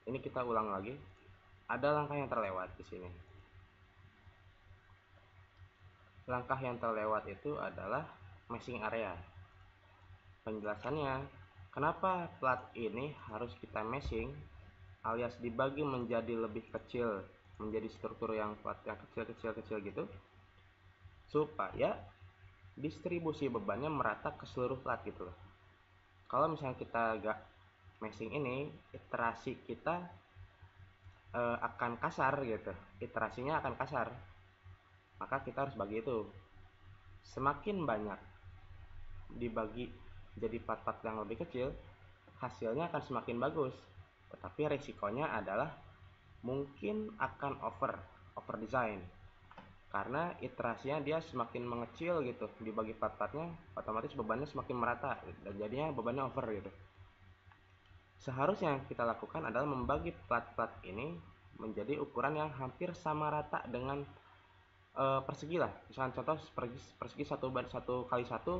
Ini kita ulang lagi. Ada langkah yang terlewat di sini. Langkah yang terlewat itu adalah meshing area. Penjelasannya, kenapa plat ini harus kita meshing alias dibagi menjadi lebih kecil, menjadi struktur yang plat yang kecil gitu, supaya distribusi bebannya merata ke seluruh plat gitu loh. Kalau misalnya kita gak meshing ini, iterasi kita akan kasar gitu, iterasinya akan kasar. Maka kita harus bagi itu. Semakin banyak dibagi jadi part-part yang lebih kecil, hasilnya akan semakin bagus. Tetapi resikonya adalah mungkin akan over design. Karena iterasinya dia semakin mengecil gitu, dibagi part-partnya, otomatis bebannya semakin merata dan jadinya bebannya over gitu. Seharusnya yang kita lakukan adalah membagi plat-plat ini menjadi ukuran yang hampir sama rata dengan persegi lah. Misalkan contoh persegi 1/1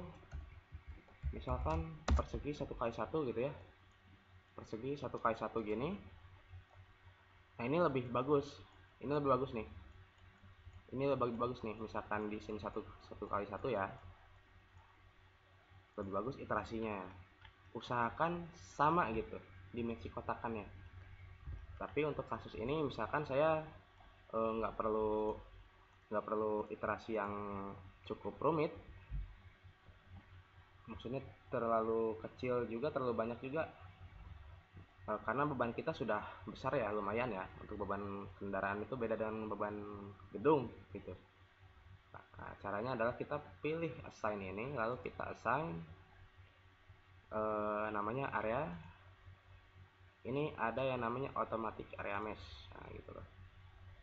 misalkan persegi 1/1 gitu ya, persegi 1/1 gini. Nah, ini lebih bagus nih, ini lebih bagus nih. Misalkan di sini 1/1 ya, lebih bagus iterasinya. Usahakan sama gitu dimensi kotakannya. Tapi untuk kasus ini misalkan saya nggak perlu iterasi yang cukup rumit, maksudnya terlalu kecil juga, terlalu banyak juga, karena beban kita sudah besar ya, lumayan ya. Untuk beban kendaraan itu beda dengan beban gedung gitu. Nah, caranya adalah kita pilih assign ini, lalu kita assign namanya area. Ini ada yang namanya automatic area mesh. Nah, gitu loh.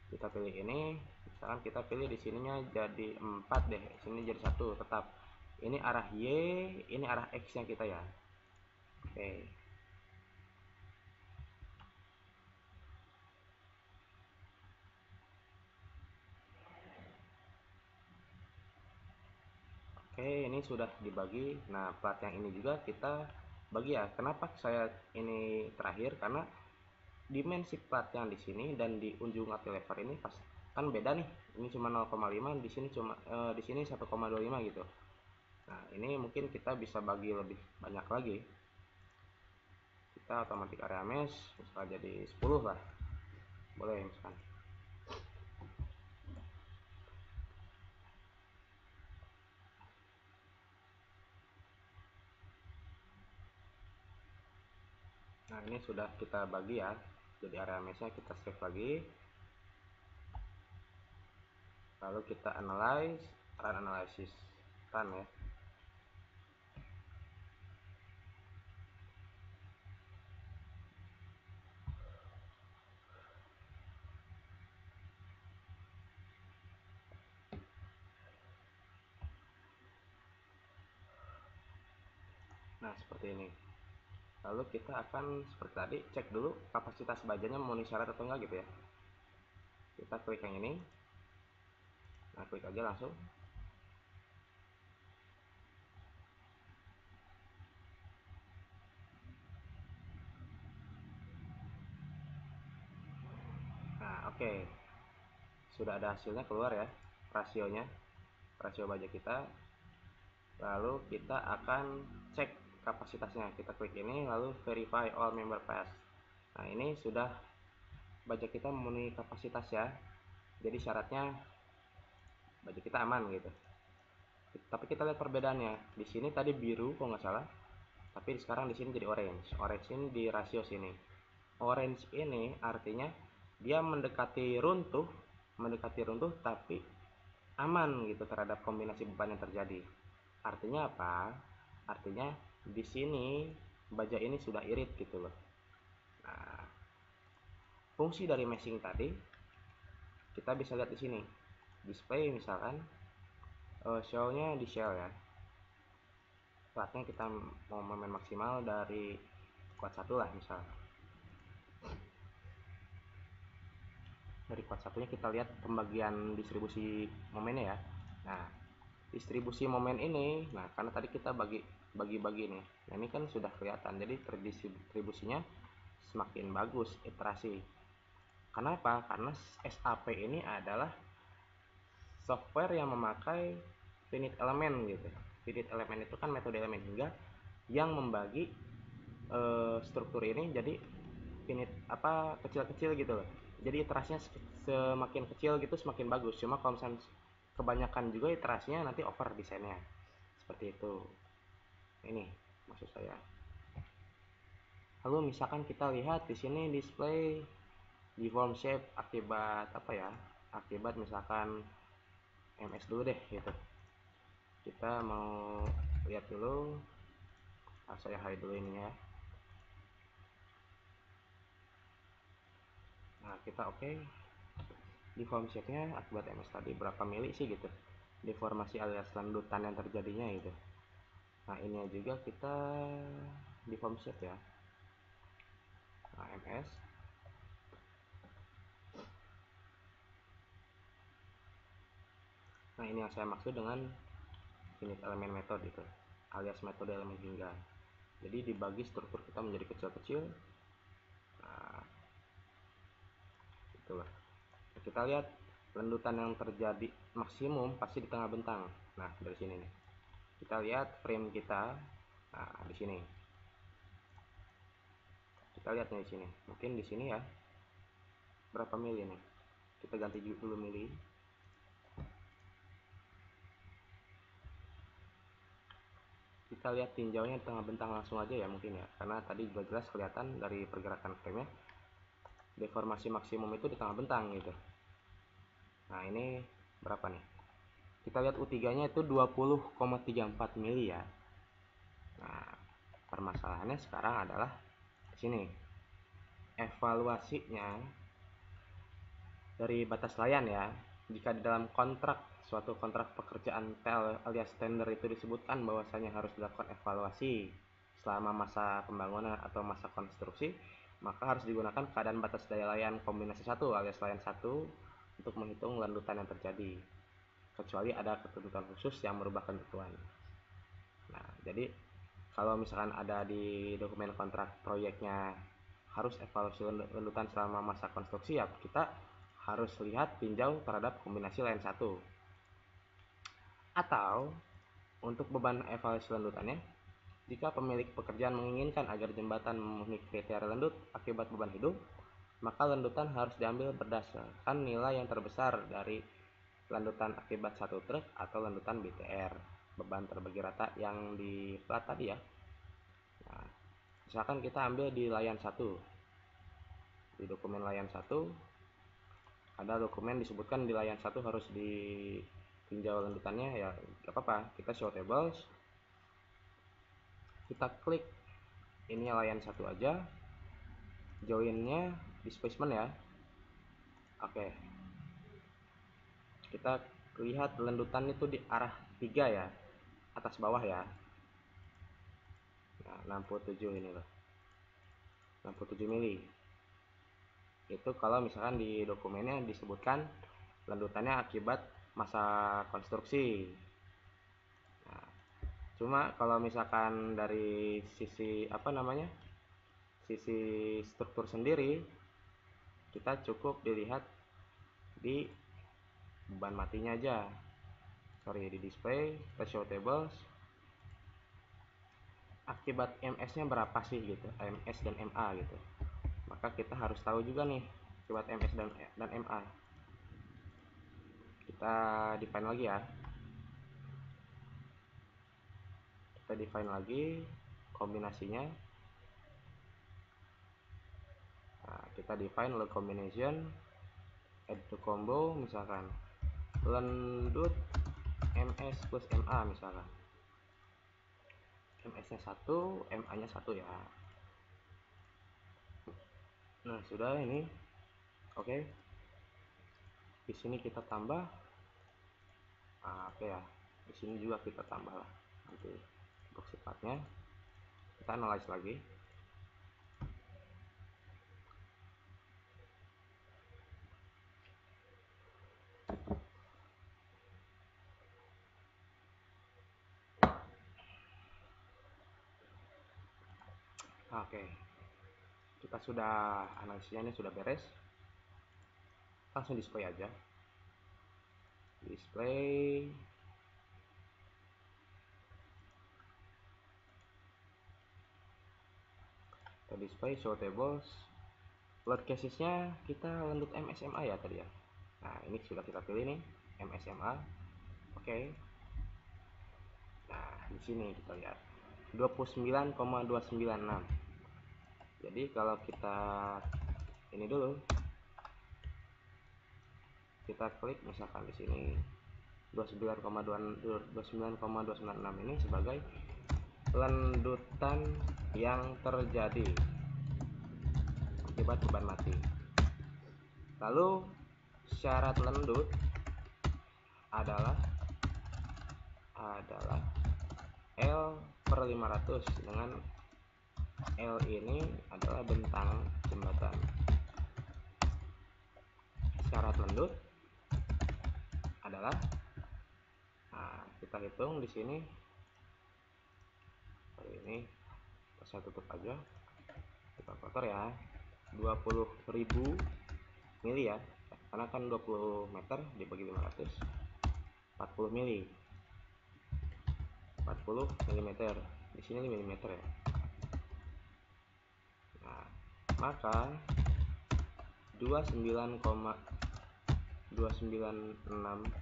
Kita pilih ini, misalkan kita pilih di sininya jadi 4 deh, sini jadi 1 tetap. Ini arah Y, ini arah X nya kita ya. Oke. Oke, ini sudah dibagi. Nah, plat yang ini juga kita bagi ya. Kenapa saya ini terakhir? Karena dimensi plat yang di sini dan di ujung lever ini pas kan beda nih. Ini cuma 0,5, di sini cuma di sini 1,25 gitu. Nah, ini mungkin kita bisa bagi lebih banyak lagi. Kita automatic area mesh misalnya jadi 10 lah. Boleh misalkan. Nah, ini sudah kita bagi ya. Jadi area mesh-nya kita save lagi. Lalu kita analyze, run analysis, run ya. Nah, seperti ini. Lalu kita akan seperti tadi cek dulu kapasitas bajanya memenuhi syarat atau enggak gitu ya. Kita klik yang ini. Nah, klik aja langsung. Nah, oke. Sudah ada hasilnya keluar ya, rasionya, rasio baja kita. Lalu kita akan cek kapasitasnya. Kita klik ini lalu verify all member pass. Nah, ini sudah baja kita memenuhi kapasitas ya. Jadi syaratnya baja kita aman gitu. Tapi kita lihat perbedaannya. Di sini tadi biru kalau nggak salah, tapi sekarang di sini jadi orange. Orange ini di rasio sini. Orange ini artinya dia mendekati runtuh tapi aman gitu terhadap kombinasi beban yang terjadi. Artinya apa? Artinya di sini baja ini sudah irit gitu loh. Nah, fungsi dari meshing tadi kita bisa lihat di sini. Display misalkan show-nya di shell ya. Platnya kita mau momen maksimal dari kuat 1 lah misal. Dari kuat satunya kita lihat pembagian distribusi momennya ya. Nah, distribusi momen ini, nah karena tadi kita bagi-bagi nih. Nah, ini kan sudah kelihatan. Jadi terdistribusinya semakin bagus iterasi. Kenapa? Karena SAP ini adalah software yang memakai finite element gitu. Finite element itu kan metode elemen hingga yang membagi struktur ini jadi finite kecil-kecil gitu loh. Jadi iterasinya semakin kecil gitu semakin bagus. Cuma kalau misalnya kebanyakan juga iterasinya nanti over desainnya. Seperti itu. Ini maksud saya. Lalu misalkan kita lihat di sini display deform shape akibat apa ya? Akibat misalkan MS dulu deh gitu. Kita mau lihat dulu. Saya hide dulu ini ya. Nah, kita oke. Deform shape-nya akibat MS tadi berapa mili sih gitu. Deformasi alias lendutan yang terjadinya gitu. Nah, ini juga kita deform shape ya. Nah, MS. Nah, ini yang saya maksud dengan finite element method itu, alias metode elemen hingga. Jadi dibagi struktur kita menjadi kecil-kecil. Nah, itulah. Nah, kita lihat lendutan yang terjadi maksimum pasti di tengah bentang. Nah, dari sini nih. Kita lihat frame kita. Nah, di sini. Kita lihat nih di sini. Mungkin di sini ya. Berapa mili nih? Kita ganti dulu mili. Kita lihat tinjaunya di tengah bentang langsung aja ya mungkin ya. Karena tadi juga jelas kelihatan dari pergerakan frame-nya. Deformasi maksimum itu di tengah bentang gitu. Nah, ini berapa nih? kita lihat U3 nya itu 20,34 mili ya. Nah, permasalahannya sekarang adalah di sini evaluasinya dari batas layan ya. Jika di dalam suatu kontrak pekerjaan TL alias tender itu disebutkan bahwasanya harus dilakukan evaluasi selama masa pembangunan atau masa konstruksi, maka harus digunakan keadaan batas daya layan kombinasi 1 alias layan 1 untuk menghitung landutan yang terjadi, kecuali ada ketentuan khusus yang merubah ketentuan. Nah, jadi kalau misalkan ada di dokumen kontrak proyeknya harus evaluasi landutan selama masa konstruksi, ya kita harus lihat tinjau terhadap kombinasi layan 1. Atau untuk beban evaluasi landutannya, jika pemilik pekerjaan menginginkan agar jembatan memenuhi kriteria landut akibat beban hidup, maka landutan harus diambil berdasarkan nilai yang terbesar dari landutan akibat satu truk atau landutan BTR, beban terbagi rata yang di plat tadi ya. Nah, misalkan kita ambil di layan 1. Di dokumen layan 1 ada dokumen disebutkan di layan 1 harus ditinjau landutannya, ya gak apa-apa, kita show tables, kita klik ini layan 1 aja, joinnya displacement ya. Oke, kita lihat landutan itu di arah 3 ya, atas bawah ya. Nah, 67 ini loh, 67 mili. Itu kalau misalkan di dokumennya disebutkan landutannya akibat masa konstruksi. Nah, cuma kalau misalkan dari sisi sisi struktur sendiri, kita cukup dilihat di beban matinya aja. Di display, ratio tables, akibat MS-nya berapa sih gitu, MS dan MA gitu. Maka kita harus tahu juga nih akibat MS dan MA. Kita define lagi ya. Kita define lagi kombinasinya. Nah, kita define load combination, add to combo, misalkan landut MS plus MA misalkan. MS-nya 1, MA-nya 1 ya. Nah, sudah ini. Oke. Di sini kita tambah. Oke ya. Di sini juga kita tambah lah. Nanti untuk sifatnya kita analyze lagi. Oke. Kita sudah analisisnya, ini sudah beres. Langsung display aja. Display. Kita display show tables. Load casesnya kita landut MSMA ya tadi ya. Nah, ini sudah kita pilih nih MSMA. Oke. Nah, di sini kita lihat 29,296. Jadi kalau kita ini dulu, kita klik misalkan di sini 29,296 ini sebagai landutan yang terjadi akibat beban mati. Lalu syarat landut adalah L per 500, dengan L ini adalah bentang jembatan. Syarat landut adalah, nah, kita hitung di sini. Ini saya tutup aja, kita kotor ya, 20.000 mili ya, karena kan 20 meter dibagi 500, 40 mili, 40 mm. Di sini mm ya. Nah, maka 29,296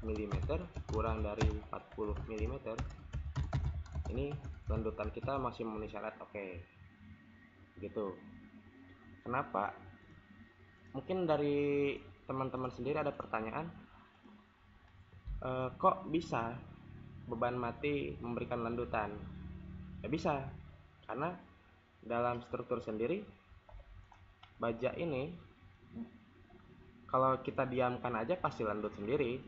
mm kurang dari 40 mm, ini landutan kita masih memenuhi syarat. Oke. Gitu. Kenapa? Mungkin dari teman-teman sendiri ada pertanyaan, Kok bisa beban mati memberikan landutan? Ya bisa, karena dalam struktur sendiri baja ini kalau kita diamkan aja pasti landut sendiri.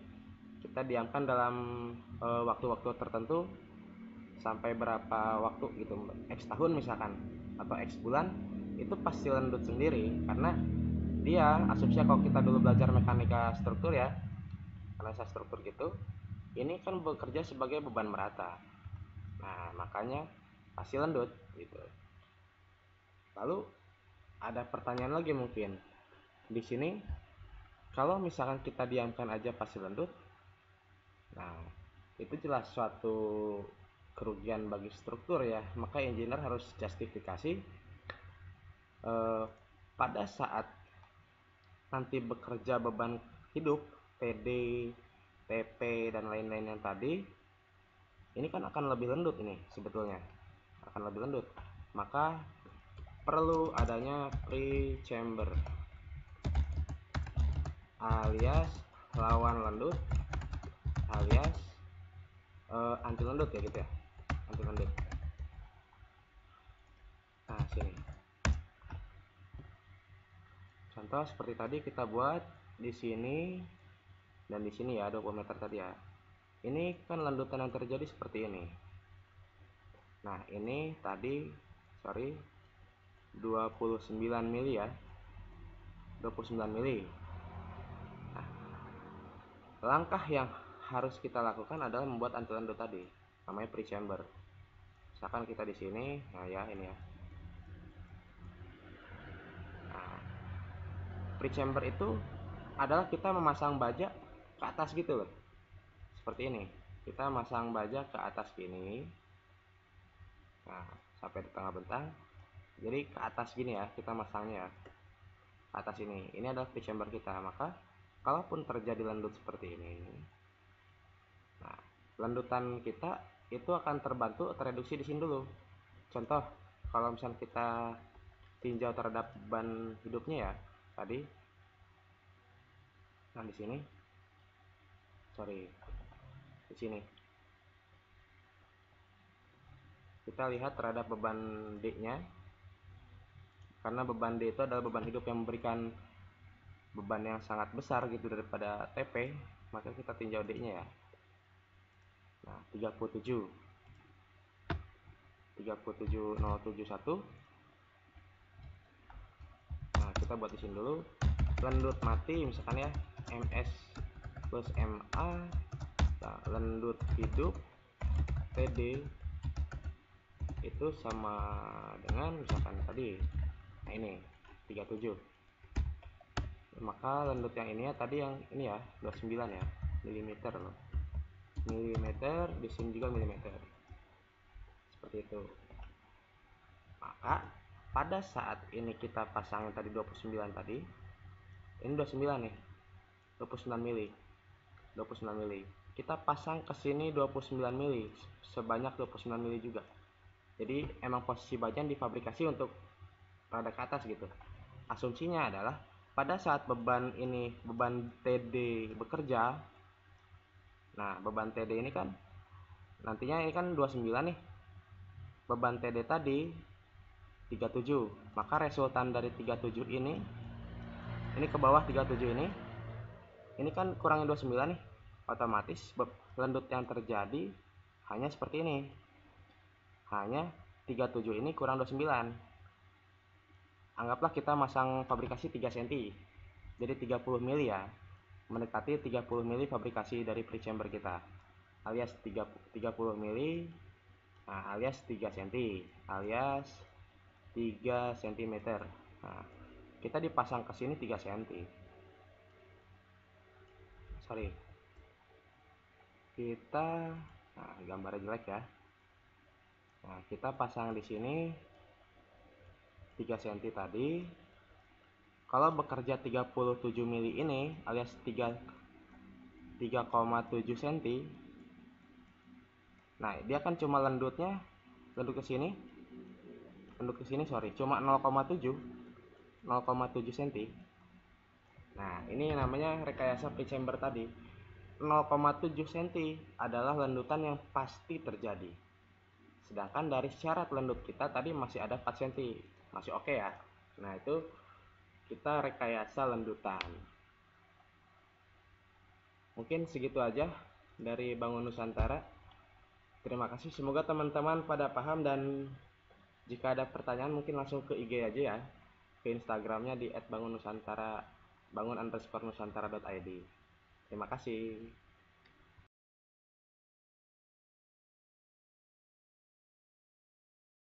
Kita diamkan dalam waktu-waktu tertentu sampai berapa waktu gitu, X tahun misalkan atau X bulan, itu pasti landut sendiri. Karena dia asumsinya, kalau kita dulu belajar mekanika struktur ya, analisa struktur gitu, ini kan bekerja sebagai beban merata. Nah, makanya pasti landut gitu. Lalu ada pertanyaan lagi mungkin di sini, kalau misalkan kita diamkan aja pasti landut, nah itu jelas suatu kerugian bagi struktur ya. Maka engineer harus justifikasi pada saat nanti bekerja beban hidup PD, TP dan lain-lain yang tadi, ini kan akan lebih lembut, ini sebetulnya akan lebih lembut. Maka perlu adanya pre-chamber alias lawan lendut alias anti lendut ya gitu ya, anti lendut. Nah sini contoh seperti tadi kita buat di sini dan di sini ya, 20 meter tadi ya. Ini kan landutan yang terjadi seperti ini. Nah ini tadi 29 mili ya, 29 mili. Nah, langkah yang harus kita lakukan adalah membuat anti landut tadi, namanya pre-chamber. Misalkan kita di sini, nah ya ini ya. Nah, pre-chamber itu adalah kita memasang baja ke atas gitu loh, seperti ini. Kita masang baja ke atas gini, nah sampai di tengah bentang. Jadi ke atas gini ya, kita masangnya ya, ke atas ini. Ini adalah pre-chamber kita. Maka kalaupun terjadi landut seperti ini, nah landutan kita itu akan terbantu tereduksi di sini dulu. Contoh, kalau misalnya kita tinjau terhadap beban hidupnya ya tadi, nah di sini, di sini kita lihat terhadap beban D-nya, karena beban D itu adalah beban hidup yang memberikan beban yang sangat besar gitu daripada TP, maka kita tinjau D-nya ya. Nah 37071. Nah kita buat di sini dulu lendut mati misalkan ya, MS plus MA. Nah, lendut hidup TD itu sama dengan misalkan tadi, nah ini 37. Maka lendut yang ini ya, tadi yang ini ya 29 ya, milimeter loh, milimeter, di sini juga milimeter, seperti itu. Maka pada saat ini kita pasang yang tadi 29 tadi, ini 29 nih, 29 mili, 29 mili. Kita pasang ke sini 29 mili, sebanyak 29 mili juga. Jadi emang posisi baja difabrikasi untuk rada ke atas gitu. Asumsinya adalah pada saat beban ini, beban TD bekerja, nah beban TD ini kan nantinya ini kan 29 nih, beban TD tadi 37, maka resultan dari 37 ini ke bawah 37 ini kan kurangin 29 nih, otomatis lendut yang terjadi hanya seperti ini, hanya 37 ini kurang 29. Anggaplah kita masang fabrikasi 3 cm, jadi 30 mili ya, mendekati 30 mili fabrikasi dari pre-chamber kita, alias 30 mili, nah, alias 3 cm, alias 3 cm. Nah, kita dipasang ke sini 3 cm. Kita, nah, gambarnya jelek ya. Nah, kita pasang di sini 3 cm tadi. Kalau bekerja 37 mili ini alias 3,7 cm. Nah, dia kan cuma lendutnya lendut ke sini. Cuma 0,7 cm. Nah, ini namanya rekayasa pre-chamber tadi. 0,7 cm adalah lendutan yang pasti terjadi. Sedangkan dari syarat lendut kita tadi masih ada 4 cm. Masih oke ya. Nah, itu kita rekayasa lendutan. Mungkin segitu aja dari Bangun Nusantara. Terima kasih. Semoga teman-teman pada paham, dan jika ada pertanyaan mungkin langsung ke IG aja ya. Ke Instagramnya di @bangunnusantara, bangun_nusantara.id. Terima kasih.